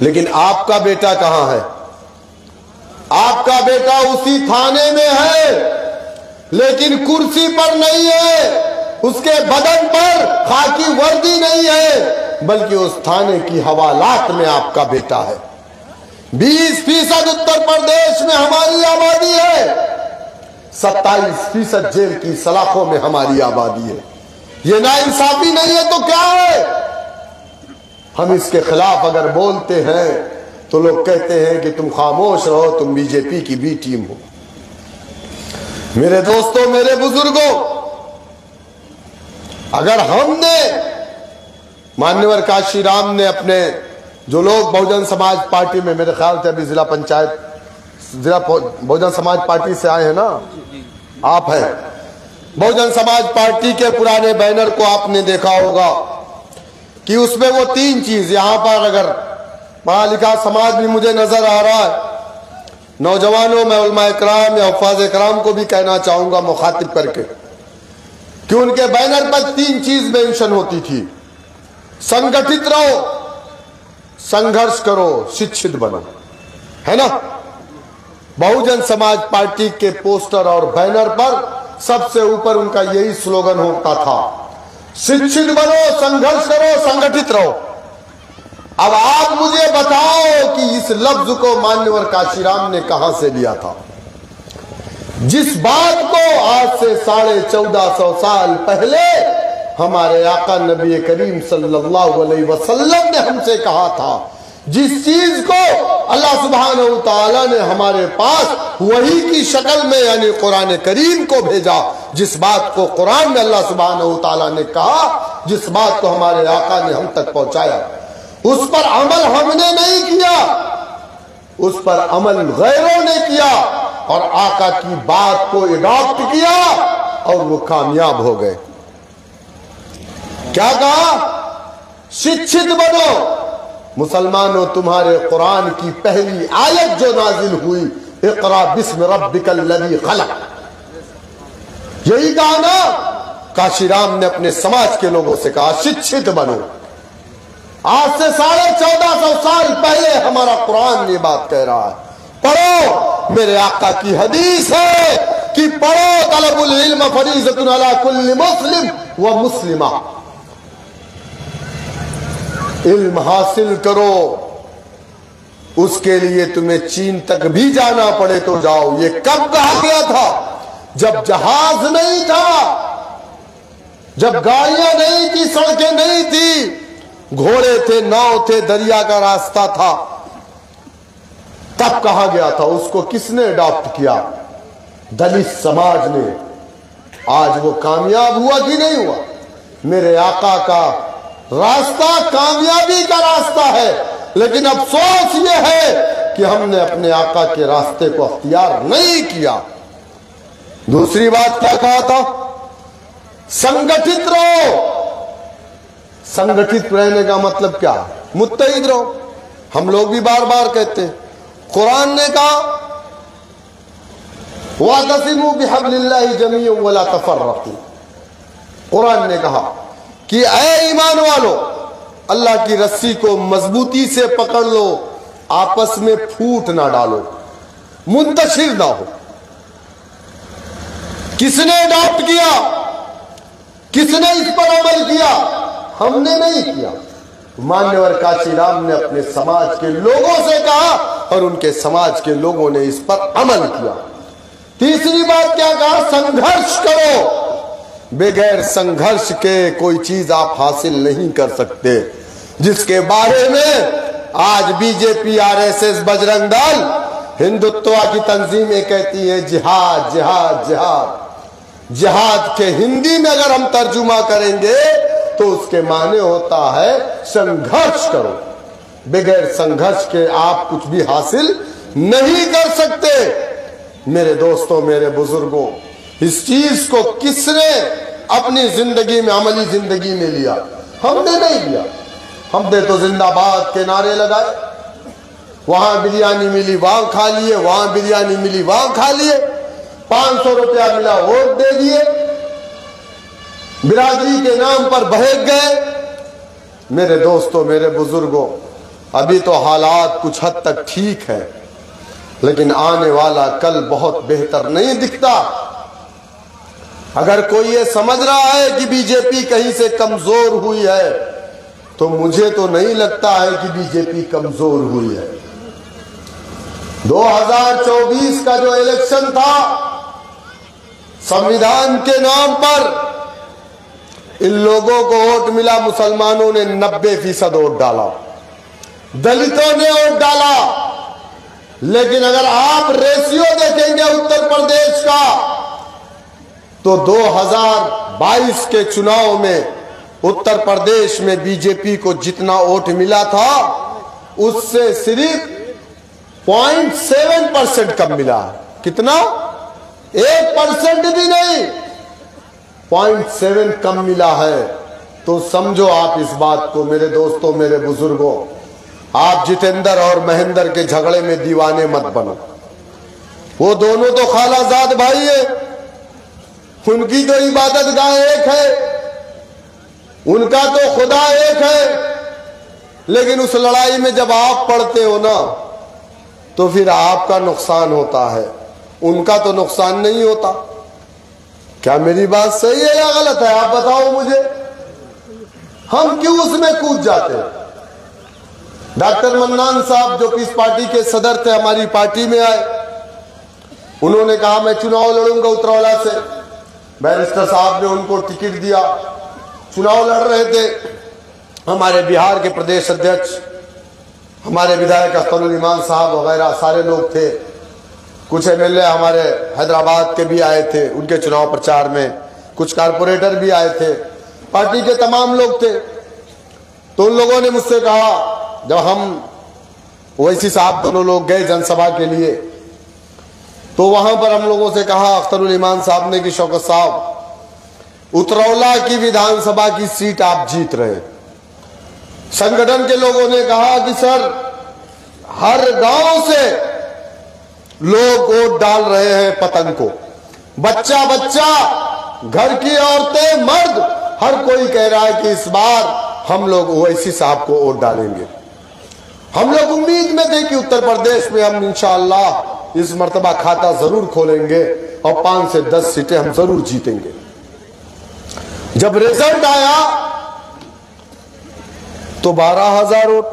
लेकिन आपका बेटा कहां है? आपका बेटा उसी थाने में है, लेकिन कुर्सी पर नहीं है, उसके बदन पर खाकी वर्दी नहीं है, बल्कि उस थाने की हवालात में आपका बेटा है। 20% उत्तर प्रदेश में हमारी आबादी है, 27% जेल की सलाखों में हमारी आबादी है। ये नाइंसाफी नहीं है तो क्या है? हम इसके खिलाफ अगर बोलते हैं तो लोग कहते हैं कि तुम खामोश रहो, तुम बीजेपी की बी टीम हो। मेरे दोस्तों, मेरे बुजुर्गों, अगर हमने, मान्यवर काशीराम ने अपने जो लोग बहुजन समाज पार्टी में, मेरे ख्याल से अभी जिला बहुजन समाज पार्टी से आए हैं ना, आप हैं, बहुजन समाज पार्टी के पुराने बैनर को आपने देखा होगा कि उसमें वो 3 चीज, यहां पर अगर पढ़ा लिखा समाज भी मुझे नजर आ रहा है, नौजवानों में उलमा इकराम या हुफ़ाज़ इकराम को भी कहना चाहूंगा मुखातिब करके कि उनके बैनर पर 3 चीज मेंशन होती थी। संगठित रहो, संघर्ष करो, शिक्षित बनो, है ना। बहुजन समाज पार्टी के पोस्टर और बैनर पर सबसे ऊपर उनका यही स्लोगन होता था, शिक्षित बनो, संघर्ष करो, संगठित रहो। अब आप मुझे बताओ कि इस लफ्ज को मान्यवर काशीराम ने कहां से लिया था। जिस बात को आज से 1450 साल पहले हमारे आका नबी करीम सल्लल्लाहु अलैहि वसल्लम ने हमसे कहा था, जिस चीज को अल्लाह सुब्हानहू तआला ने हमारे पास वही की शक्ल में यानी कुरान करीम को भेजा, जिस बात को कुरान में अल्लाह सुब्हानहू तआला ने कहा, जिस बात को हमारे आका ने हम तक पहुंचाया, उस पर अमल हमने नहीं किया, उस पर अमल गैरों ने किया और आका की बात को अडॉप्ट किया और वो कामयाब हो गए। क्या कहा? शिक्षित बनो। मुसलमानों, तुम्हारे कुरान की पहली आयत जो नाजिल हुई, इक़रा बिस्म रब्बिकल लज़ी खलक़, यही कहा ना। काशीराम ने अपने समाज के लोगों से कहा, शिक्षित बनो। आज से 1450 साल पहले हमारा कुरान ये बात कह रहा है, पढ़ो। मेरे आका की हदीस है कि पढ़ो, तलबुल इल्म फरीज़तुन अला कुल्ली मुस्लिम व मुस्लिमा, इल्म हासिल करो, उसके लिए तुम्हें चीन तक भी जाना पड़े तो जाओ। ये कब कहा गया था? जब जहाज नहीं था, जब गाड़ियां नहीं थी, सड़कें नहीं थी, घोड़े थे, नाव थे, दरिया का रास्ता था, तब कहा गया था। उसको किसने अडॉप्ट किया? दलित समाज ने। आज वो कामयाब हुआ कि नहीं हुआ? मेरे आका का रास्ता कामयाबी का रास्ता है, लेकिन अफसोस ये है कि हमने अपने आका के रास्ते को अख्तियार नहीं किया। दूसरी बात क्या कहा था? संगठित रहो। संगठित रहने का मतलब क्या? मुत्तहिद रहो। हम लोग भी बार बार कहते हैं, कुरान ने कहा वातसिमू बिहब्लिल्लाहि जमीअन वला तफर्रकू। कुरान ने कहा कि ऐ ईमान वालो, अल्लाह की रस्सी को मजबूती से पकड़ लो, आपस में फूट ना डालो, मुंतशिर ना हो। किसने अडॉप्ट किया? किसने इस पर अमल किया? हमने नहीं किया। मान्यवर काशीराम ने अपने समाज के लोगों से कहा और उनके समाज के लोगों ने इस पर अमल किया। तीसरी बात क्या कहा? संघर्ष करो। बगैर संघर्ष के कोई चीज आप हासिल नहीं कर सकते, जिसके बारे में आज बीजेपी, आरएसएस, बजरंग दल, हिंदुत्व की तंजीमें कहती है जिहाद जिहाद जिहाद। जिहाद के हिंदी में अगर हम तर्जुमा करेंगे तो उसके माने होता है संघर्ष करो। बगैर संघर्ष के आप कुछ भी हासिल नहीं कर सकते। मेरे दोस्तों, मेरे बुजुर्गों, इस चीज को किसने अपनी जिंदगी में, अमली जिंदगी में लिया? हमने नहीं लिया। हमने तो जिंदाबाद के नारे लगाए, वहां बिरयानी मिली वहां खा लिए, वहां बिरयानी मिली वहां खा लिए, 500 रुपया मिला वोट दे दिए, बिरादरी के नाम पर बहक गए। मेरे दोस्तों, मेरे बुजुर्गों, अभी तो हालात कुछ हद तक ठीक है, लेकिन आने वाला कल बहुत बेहतर नहीं दिखता। अगर कोई ये समझ रहा है कि बीजेपी कहीं से कमजोर हुई है, तो मुझे तो नहीं लगता है कि बीजेपी कमजोर हुई है। 2024 का जो इलेक्शन था, संविधान के नाम पर इन लोगों को वोट मिला। मुसलमानों ने 90% वोट डाला, दलितों ने वोट डाला। लेकिन अगर आप रेशियो देखेंगे उत्तर प्रदेश का, तो 2022 के चुनाव में उत्तर प्रदेश में बीजेपी को जितना वोट मिला था, उससे सिर्फ 0.7% कम मिला। कितना? 1% भी नहीं, 0.7 कम मिला है। तो समझो आप इस बात को। मेरे दोस्तों, मेरे बुजुर्गों, आप जितेंद्र और महेंद्र के झगड़े में दीवाने मत बनो। वो दोनों तो खालाजाद भाई है, उनकी तो इबादत गाह एक है। उनका तो खुदा एक है, लेकिन उस लड़ाई में जब आप पड़ते हो ना तो फिर आपका नुकसान होता है, उनका तो नुकसान नहीं होता। क्या मेरी बात सही है या गलत है? आप बताओ मुझे, हम क्यों उसमें कूद जाते हैं? डॉक्टर मन्नान साहब जो कि इस पार्टी के सदर थे, हमारी पार्टी में आए, उन्होंने कहा मैं चुनाव लड़ूंगा उतरौला से। बैरिस्टर साहब ने उनको टिकट दिया, चुनाव लड़ रहे थे। हमारे बिहार के प्रदेश अध्यक्ष, हमारे विधायक अख्तरुल ईमान साहब वगैरह सारे लोग थे। कुछ एमएलए हमारे हैदराबाद के भी आए थे उनके चुनाव प्रचार में, कुछ कारपोरेटर भी आए थे, पार्टी के तमाम लोग थे। तो उन लोगों ने मुझसे कहा, जब हम ओवैसी साहब दोनों लोग गए जनसभा के लिए, तो वहां पर हम लोगों से कहा अख्तरुल ईमान साहब ने कि शौकत साहब, उतरौला की विधानसभा की सीट आप जीत रहे। संगठन के लोगों ने कहा कि सर, हर गांव से लोग वोट डाल रहे हैं पतंग को, बच्चा बच्चा, घर की औरतें, मर्द, हर कोई कह रहा है कि इस बार हम लोग ओवैसी साहब को वोट डालेंगे। हम लोग उम्मीद में थे कि उत्तर प्रदेश में हम इंशाअल्लाह इस मर्तबा खाता जरूर खोलेंगे और 5 से 10 सीटें हम जरूर जीतेंगे। जब रिजल्ट आया तो 12,000 वोट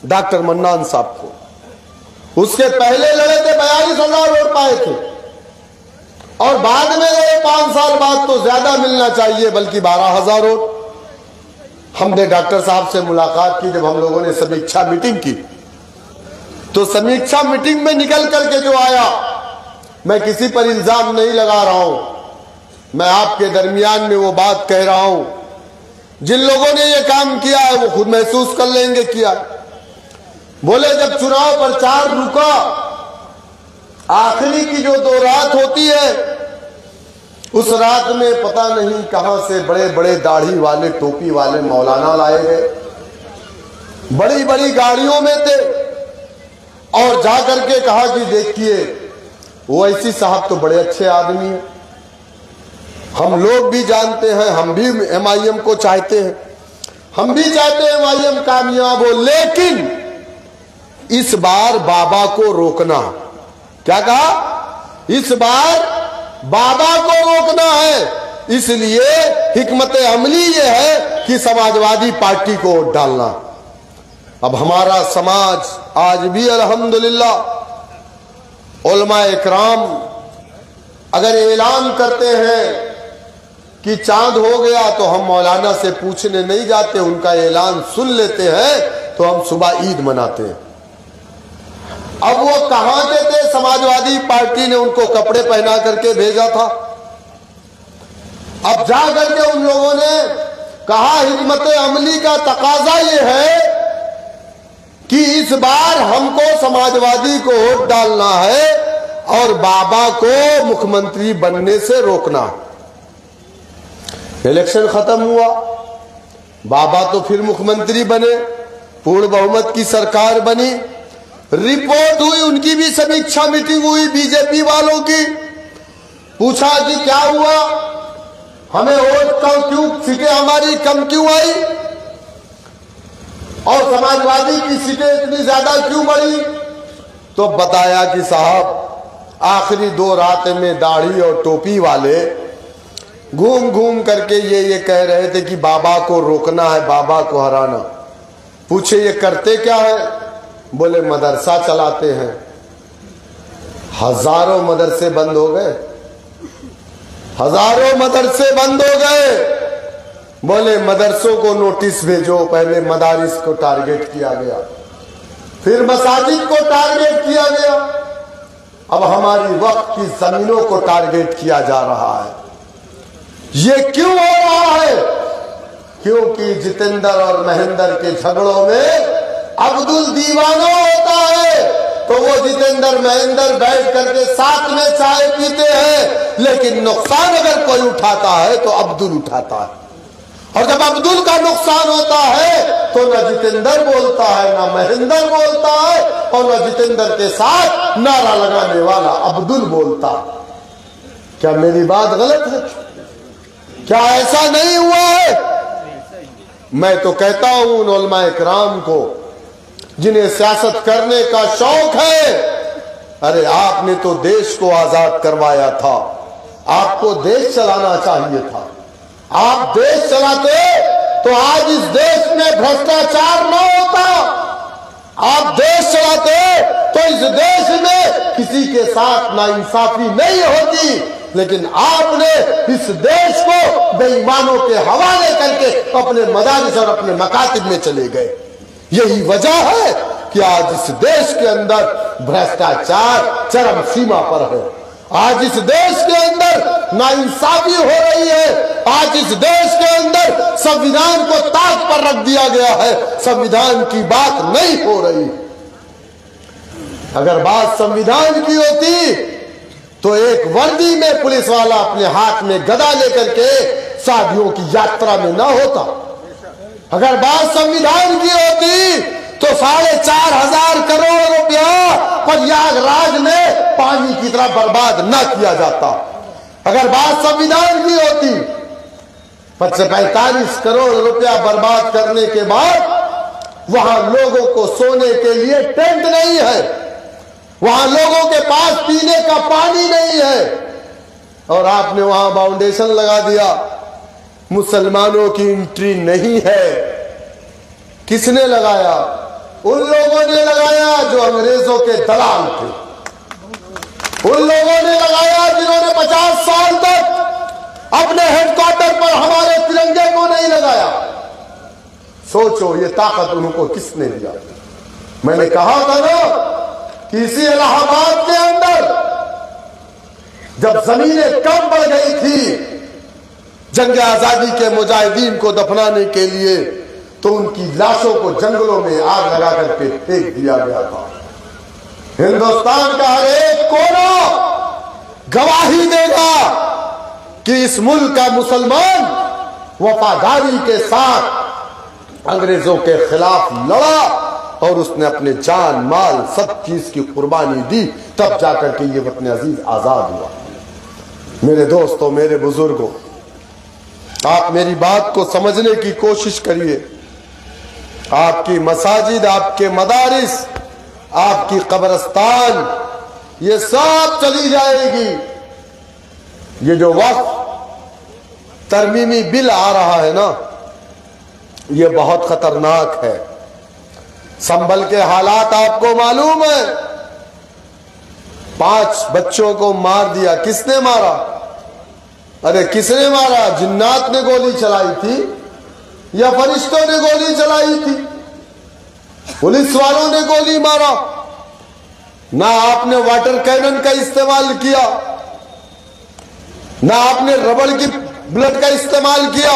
डॉक्टर मन्नान साहब को। उसके पहले लड़े थे 42,000 वोट पाए थे, और बाद में लड़े 5 साल बाद तो ज्यादा मिलना चाहिए, बल्कि 12,000 वोट। हमने डॉक्टर साहब से मुलाकात की, जब हम लोगों ने समीक्षा मीटिंग की, तो समीक्षा मीटिंग में निकल करके जो आया, मैं किसी पर इल्जाम नहीं लगा रहा हूं, मैं आपके दरमियान में वो बात कह रहा हूं, जिन लोगों ने ये काम किया है वो खुद महसूस कर लेंगे किया। बोले जब चुनाव प्रचार रुका, आखिरी की जो 2 रात होती है, उस रात में पता नहीं कहां से बड़े बड़े दाढ़ी वाले, टोपी वाले मौलाना लाए गए, बड़ी बड़ी गाड़ियों में थे, और जाकर के कहा कि देखिए ओवैसी साहब तो बड़े अच्छे आदमी हैं, हम लोग भी जानते हैं, हम भी एमआईएम को चाहते हैं, हम भी चाहते हैं एमआईएम कामयाब हो, लेकिन इस बार बाबा को रोकना। क्या कहा? इस बार बाबा को रोकना है, इसलिए हिकमत अमली ये है कि समाजवादी पार्टी को वोट डालना। अब हमारा समाज आज भी अल्हम्दुलिल्लाह उलमा इकराम अगर ऐलान करते हैं कि चांद हो गया तो हम मौलाना से पूछने नहीं जाते, उनका ऐलान सुन लेते हैं तो हम सुबह ईद मनाते हैं। अब वो कहां के थे? समाजवादी पार्टी ने उनको कपड़े पहना करके भेजा था। अब जा करके उन लोगों ने कहा हिकमत अमली का तकाजा ये है कि इस बार हमको समाजवादी को वोट डालना है और बाबा को मुख्यमंत्री बनने से रोकना। इलेक्शन खत्म हुआ, बाबा तो फिर मुख्यमंत्री बने, पूर्ण बहुमत की सरकार बनी, रिपोर्ट हुई, उनकी भी समीक्षा मीटिंग हुई बीजेपी वालों की। पूछा कि क्या हुआ, हमें वोट कम क्यों, सीटें हमारी कम क्यों आई और समाजवादी की सीटें इतनी ज्यादा क्यों बढ़ी? तो बताया कि साहब आखिरी 2 रात में दाढ़ी और टोपी वाले घूम घूम करके ये कह रहे थे कि बाबा को रोकना है, बाबा को हराना। पूछे ये करते क्या है? बोले मदरसा चलाते हैं। हजारों मदरसे बंद हो गए, हजारों मदरसे बंद हो गए। बोले मदरसों को नोटिस भेजो। पहले मदारिस को टारगेट किया गया, फिर मसाजिद को टारगेट किया गया, अब हमारी वक्त की जमीनों को टारगेट किया जा रहा है। ये क्यों हो रहा है? क्योंकि जितेंद्र और महेंद्र के झगड़ों में अब्दुल दीवाना होता है, तो वो जितेंद्र महेंद्र बैठ करके साथ में चाय पीते हैं, लेकिन नुकसान अगर कोई उठाता है तो अब्दुल उठाता है। और जब अब्दुल का नुकसान होता है तो न जितेंद्र बोलता है, न महेंद्र बोलता है, और न जितेंद्र के साथ नारा लगाने वाला अब्दुल बोलता। क्या मेरी बात गलत है? क्या ऐसा नहीं हुआ है? मैं तो कहता हूं उन उलमाए किराम को जिन्हें सियासत करने का शौक है, अरे आपने तो देश को आजाद करवाया था, आपको देश चलाना चाहिए था। आप देश चलाते तो आज इस देश में भ्रष्टाचार न होता। आप देश चलाते तो इस देश में किसी के साथ नाइंसाफी नहीं होती। लेकिन आपने इस देश को बेईमानों के हवाले करके अपने मदारिस और अपने मकातिब में चले गए। यही वजह है कि आज इस देश के अंदर भ्रष्टाचार चरम सीमा पर है। आज इस देश के अंदर नाइंसाफी हो रही है। आज इस देश के अंदर संविधान को ताक पर रख दिया गया है, संविधान की बात नहीं हो रही। अगर बात संविधान की होती तो एक वर्दी में पुलिस वाला अपने हाथ में गदा लेकर के शादियों की यात्रा में ना होता। अगर बात संविधान की होती तो 4,500 करोड़ रुपया प्रयागराज में पानी की तरह बर्बाद न किया जाता। अगर बात संविधान की होती 45 करोड़ रुपया बर्बाद करने के बाद वहां लोगों को सोने के लिए टेंट नहीं है, वहां लोगों के पास पीने का पानी नहीं है, और आपने वहां फाउंडेशन लगा दिया मुसलमानों की एंट्री नहीं है। किसने लगाया? उन लोगों ने लगाया जो अंग्रेजों के दलाल थे। उन लोगों ने लगाया जिन्होंने 50 साल तक अपने हेडक्वार्टर पर हमारे तिरंगे को नहीं लगाया। सोचो ये ताकत उनको किसने दिया? मैंने कहा था ना कि इसी इलाहाबाद के अंदर जब जमीनें कम पड़ गई थी जंग आजादी के मुजाहिदीन को दफनाने के लिए, तो उनकी लाशों को जंगलों में आग लगा करके फेंक दिया गया था। हिंदुस्तान का हर एक कोना गवाही देगा कि इस मुल्क का मुसलमान वफादारी के साथ अंग्रेजों के खिलाफ लड़ा और उसने अपने जान माल सब चीज की कुर्बानी दी, तब जाकर के ये वतन अजीज आजाद हुआ। मेरे दोस्तों, मेरे बुजुर्गों, आप मेरी बात को समझने की कोशिश करिए। आपकी मसाजिद, आपके मदारिस, आपकी कब्रिस्तान, ये सब चली जाएगी। ये जो वक्फ तरमीमी बिल आ रहा है ना, ये बहुत खतरनाक है। संभल के हालात आपको मालूम है। 5 बच्चों को मार दिया। किसने मारा? अरे किसने मारा? जिन्नात ने गोली चलाई थी या फरिश्तों ने गोली चलाई थी? पुलिस वालों ने गोली मारा। ना आपने वाटर कैनन का इस्तेमाल किया, ना आपने रबड़ की बुलेट का इस्तेमाल किया,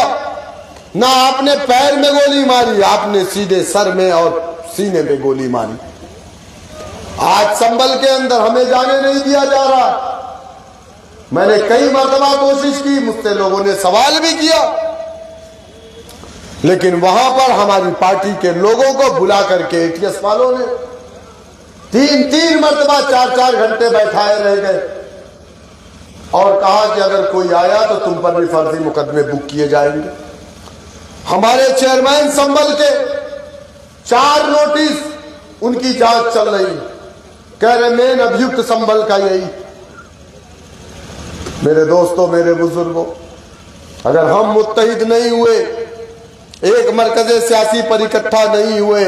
ना आपने पैर में गोली मारी, आपने सीधे सर में और सीने में गोली मारी। आज संभल के अंदर हमें जाने नहीं दिया जा रहा। मैंने कई मर्तबा कोशिश की, मुझसे लोगों ने सवाल भी किया, लेकिन वहां पर हमारी पार्टी के लोगों को बुला करके एटीएस वालों ने 3 मर्तबा 4 घंटे बैठाए रह गए और कहा कि अगर कोई आया तो तुम पर भी फर्जी मुकदमे बुक किए जाएंगे। हमारे चेयरमैन संभल के 4 नोटिस, उनकी जांच चल रही, कह रहे मेन अभियुक्त संभल का यही। मेरे दोस्तों, मेरे बुजुर्गों, अगर हम मुत्तहिद नहीं हुए, एक मरकज़े सियासी पर इकट्ठा नहीं हुए,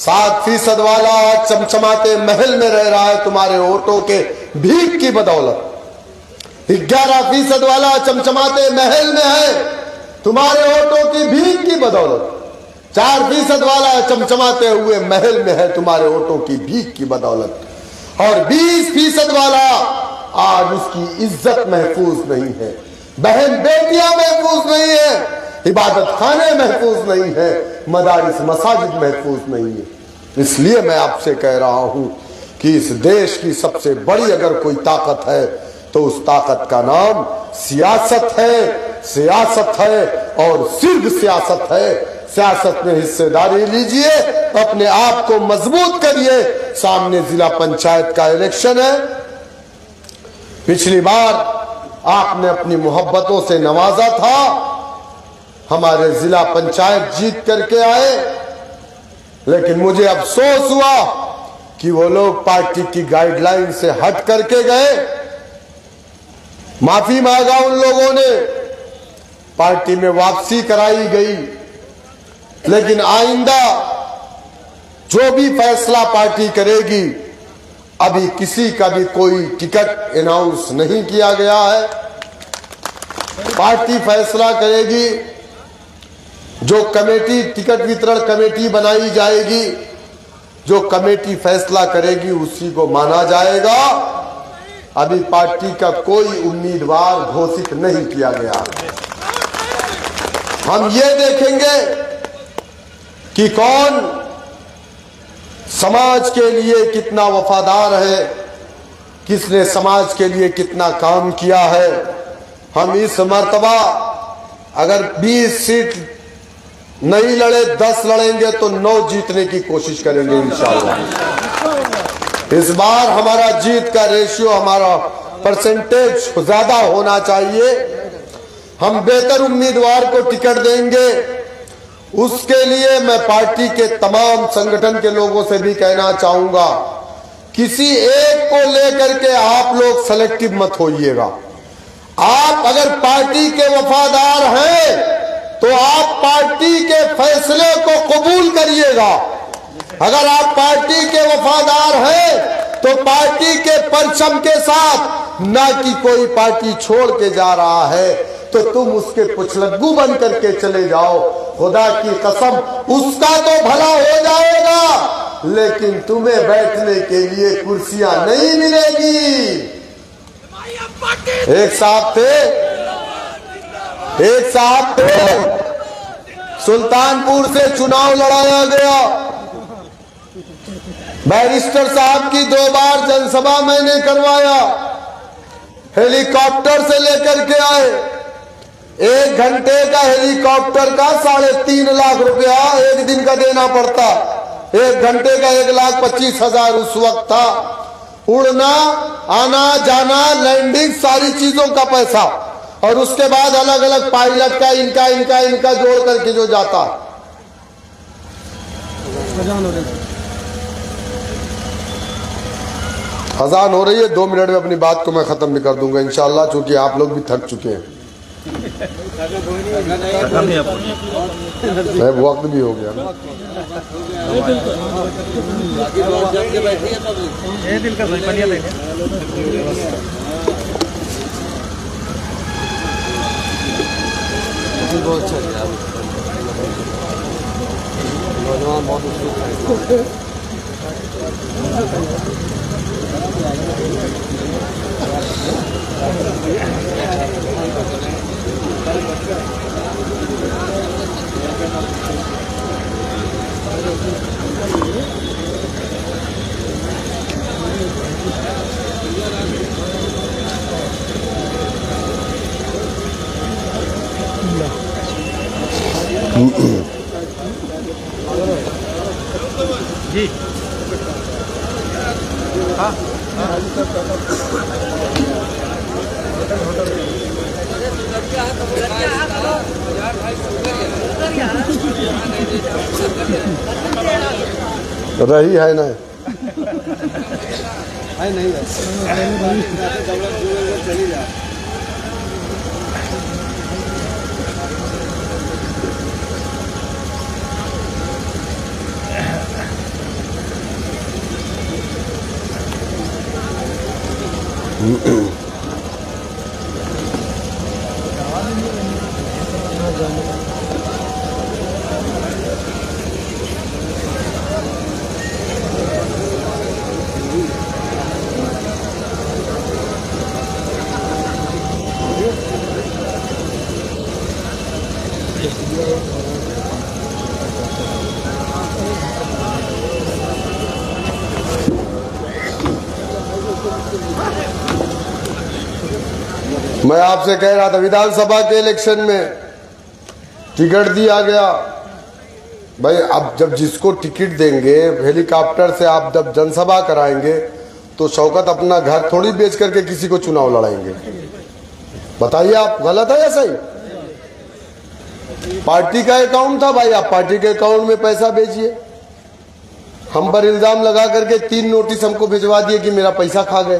7% वाला आज चमचमाते महल में रह रहा है तुम्हारे वोटों के भीख की बदौलत। 11% वाला चमचमाते महल में है तुम्हारे वोटों की भीख की बदौलत। 4% वाला चमचमाते हुए महल में है तुम्हारे वोटों की भीख की बदौलत। और 20% वाला आज उसकी इज्जत महफूज नहीं है, बहन बेटियां महफूज नहीं है, इबादत खाने महफूज नहीं है, मदारिस मसाजिद महफूज नहीं है। इसलिए मैं आपसे कह रहा हूं कि इस देश की सबसे बड़ी अगर कोई ताकत है तो उस ताकत का नाम सियासत है। सियासत है और सिर्फ सियासत है। सियासत में हिस्सेदारी लीजिए, अपने आप को मजबूत करिए। सामने जिला पंचायत का इलेक्शन है। पिछली बार आपने अपनी मोहब्बतों से नवाजा था, हमारे जिला पंचायत जीत करके आए, लेकिन मुझे अफसोस हुआ कि वो लोग पार्टी की गाइडलाइन से हट करके गए। माफी मांगा उन लोगों ने, पार्टी में वापसी कराई गई, लेकिन आइंदा जो भी फैसला पार्टी करेगी, अभी किसी का भी कोई टिकट अनाउंस नहीं किया गया है। पार्टी फैसला करेगी, जो कमेटी टिकट वितरण कमेटी बनाई जाएगी, जो कमेटी फैसला करेगी उसी को माना जाएगा। अभी पार्टी का कोई उम्मीदवार घोषित नहीं किया गया। हम ये देखेंगे कि कौन समाज के लिए कितना वफादार है, किसने समाज के लिए कितना काम किया है। हम इस मर्तबा अगर 20 सीट नहीं लड़े, 10 लड़ेंगे तो 9 जीतने की कोशिश करेंगे इंशाअल्लाह। इस बार हमारा जीत का रेशियो, हमारा परसेंटेज ज्यादा होना चाहिए। हम बेहतर उम्मीदवार को टिकट देंगे। उसके लिए मैं पार्टी के तमाम संगठन के लोगों से भी कहना चाहूंगा, किसी एक को लेकर के आप लोग सेलेक्टिव मत होइएगा। आप अगर पार्टी के वफादार हैं तो आप पार्टी के फैसले को कबूल करिएगा। अगर आप पार्टी के वफादार हैं तो पार्टी के परचम के साथ, ना कि कोई पार्टी छोड़ के जा रहा है तो तुम उसके पुछलग्गू बन करके चले जाओ। खुदा की कसम, उसका तो भला हो जाएगा, लेकिन तुम्हें बैठने के लिए कुर्सियां नहीं मिलेगी। एक साहब थे, सुल्तानपुर से चुनाव लड़ाया गया। बैरिस्टर साहब की 2 बार जनसभा मैंने करवाया, हेलीकॉप्टर से लेकर के आए। 1 घंटे का हेलीकॉप्टर का 3.5 लाख रुपया एक दिन का देना पड़ता। 1 घंटे का 1,25,000 उस वक्त था। उड़ना, आना जाना, लैंडिंग, सारी चीजों का पैसा, और उसके बाद अलग अलग पायलट का इनका जोड़ करके जो जाता। अजान हो रही है, 2 मिनट में अपनी बात को मैं खत्म भी कर दूंगा इंशाअल्लाह, चूंकि आप लोग भी थक चुके हैं। वक्त भी हो गया ना। बहुत अच्छा नौजवान बहुत जी हाँ रही है ना, नहीं चली जा। मैं आपसे कह रहा था, विधानसभा के इलेक्शन में टिकट दिया गया। भाई अब जब जिसको टिकट देंगे, हेलीकॉप्टर से आप जब जनसभा कराएंगे तो शौकत अपना घर थोड़ी बेच करके किसी को चुनाव लड़ाएंगे। बताइए आप, गलत है या सही? पार्टी का अकाउंट था भाई, आप पार्टी के अकाउंट में पैसा भेजिए। हम पर इल्जाम लगा करके 3 नोटिस हमको भिजवा दिए कि मेरा पैसा खा गए।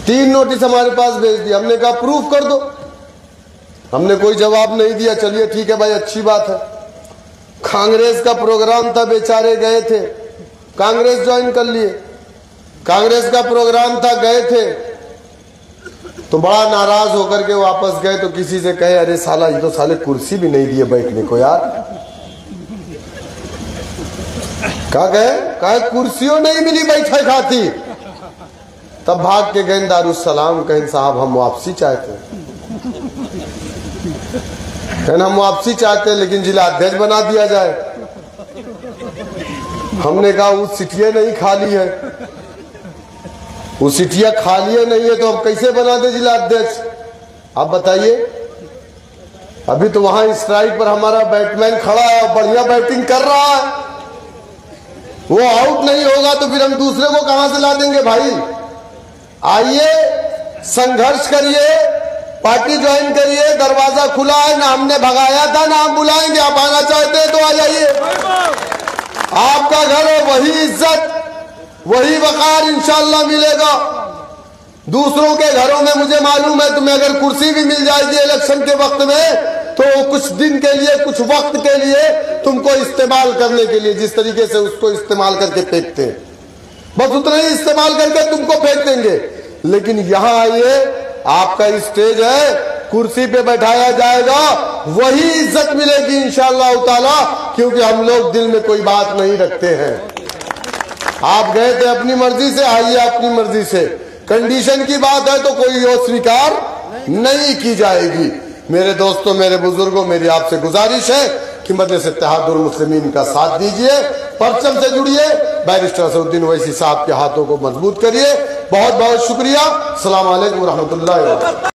3 नोटिस हमारे पास भेज दिया। हमने कहा प्रूफ कर दो, हमने कोई जवाब नहीं दिया। चलिए ठीक है भाई, अच्छी बात है। कांग्रेस का प्रोग्राम था, बेचारे गए थे, कांग्रेस ज्वाइन कर लिए। कांग्रेस का प्रोग्राम था, गए थे, तो बड़ा नाराज होकर के वापस गए। तो किसी से कहे अरे साला ये तो साले कुर्सी भी नहीं दिए बैठने को यार। कहा कुर्सियों नहीं मिली बैठे खाती। तब भाग के गए दारुस्सलाम, कहें साहब हम वापसी चाहते हैं। हम वापसी चाहते हैं लेकिन जिला अध्यक्ष बना दिया जाए। हमने कहा वो सीटियां नहीं खाली है, वो सीटियां खाली है नहीं है तो हम कैसे बना दे जिला अध्यक्ष? आप बताइए। अभी तो वहां स्ट्राइक पर हमारा बैट्समैन खड़ा है, बढ़िया बैटिंग कर रहा है। वो आउट नहीं होगा तो फिर हम दूसरे को कहां से ला देंगे भाई? आइए, संघर्ष करिए, पार्टी ज्वाइन करिए, दरवाजा खुला है। ना हमने भगाया था ना हम बुलाएंगे। आप आना चाहते हैं तो आ जाइए। आपका घर है, वही इज्जत वही वकार इंशाल्लाह मिलेगा। दूसरों के घरों में मुझे मालूम है तुम्हें अगर कुर्सी भी मिल जाएगी इलेक्शन के वक्त में तो कुछ दिन के लिए, कुछ वक्त के लिए तुमको इस्तेमाल करने के लिए, जिस तरीके से उसको इस्तेमाल करके फेंकते हैं, बस उतना ही इस्तेमाल करके तुमको फेंक देंगे। लेकिन यहां आइए, आपका स्टेज है, कुर्सी पे बैठाया जाएगा, वही इज्जत मिलेगी इंशाअल्लाह ताला, क्योंकि हम लोग दिल में कोई बात नहीं रखते हैं। आप गए थे अपनी मर्जी से, आइए अपनी मर्जी से। कंडीशन की बात है तो कोई और स्वीकार नहीं की जाएगी। मेरे दोस्तों, मेरे बुजुर्गों, मेरी आपसे गुजारिश है कि मजलिस इत्तेहादुल मुस्लिमीन का साथ दीजिए, परचम से जुड़िए, बैरिस्टर असदुद्दीन ओवैसी साहब के हाथों को मजबूत करिए। बहुत बहुत शुक्रिया। अस्सलाम वालेकुम रहमतुल्लाहि व बरकातहू।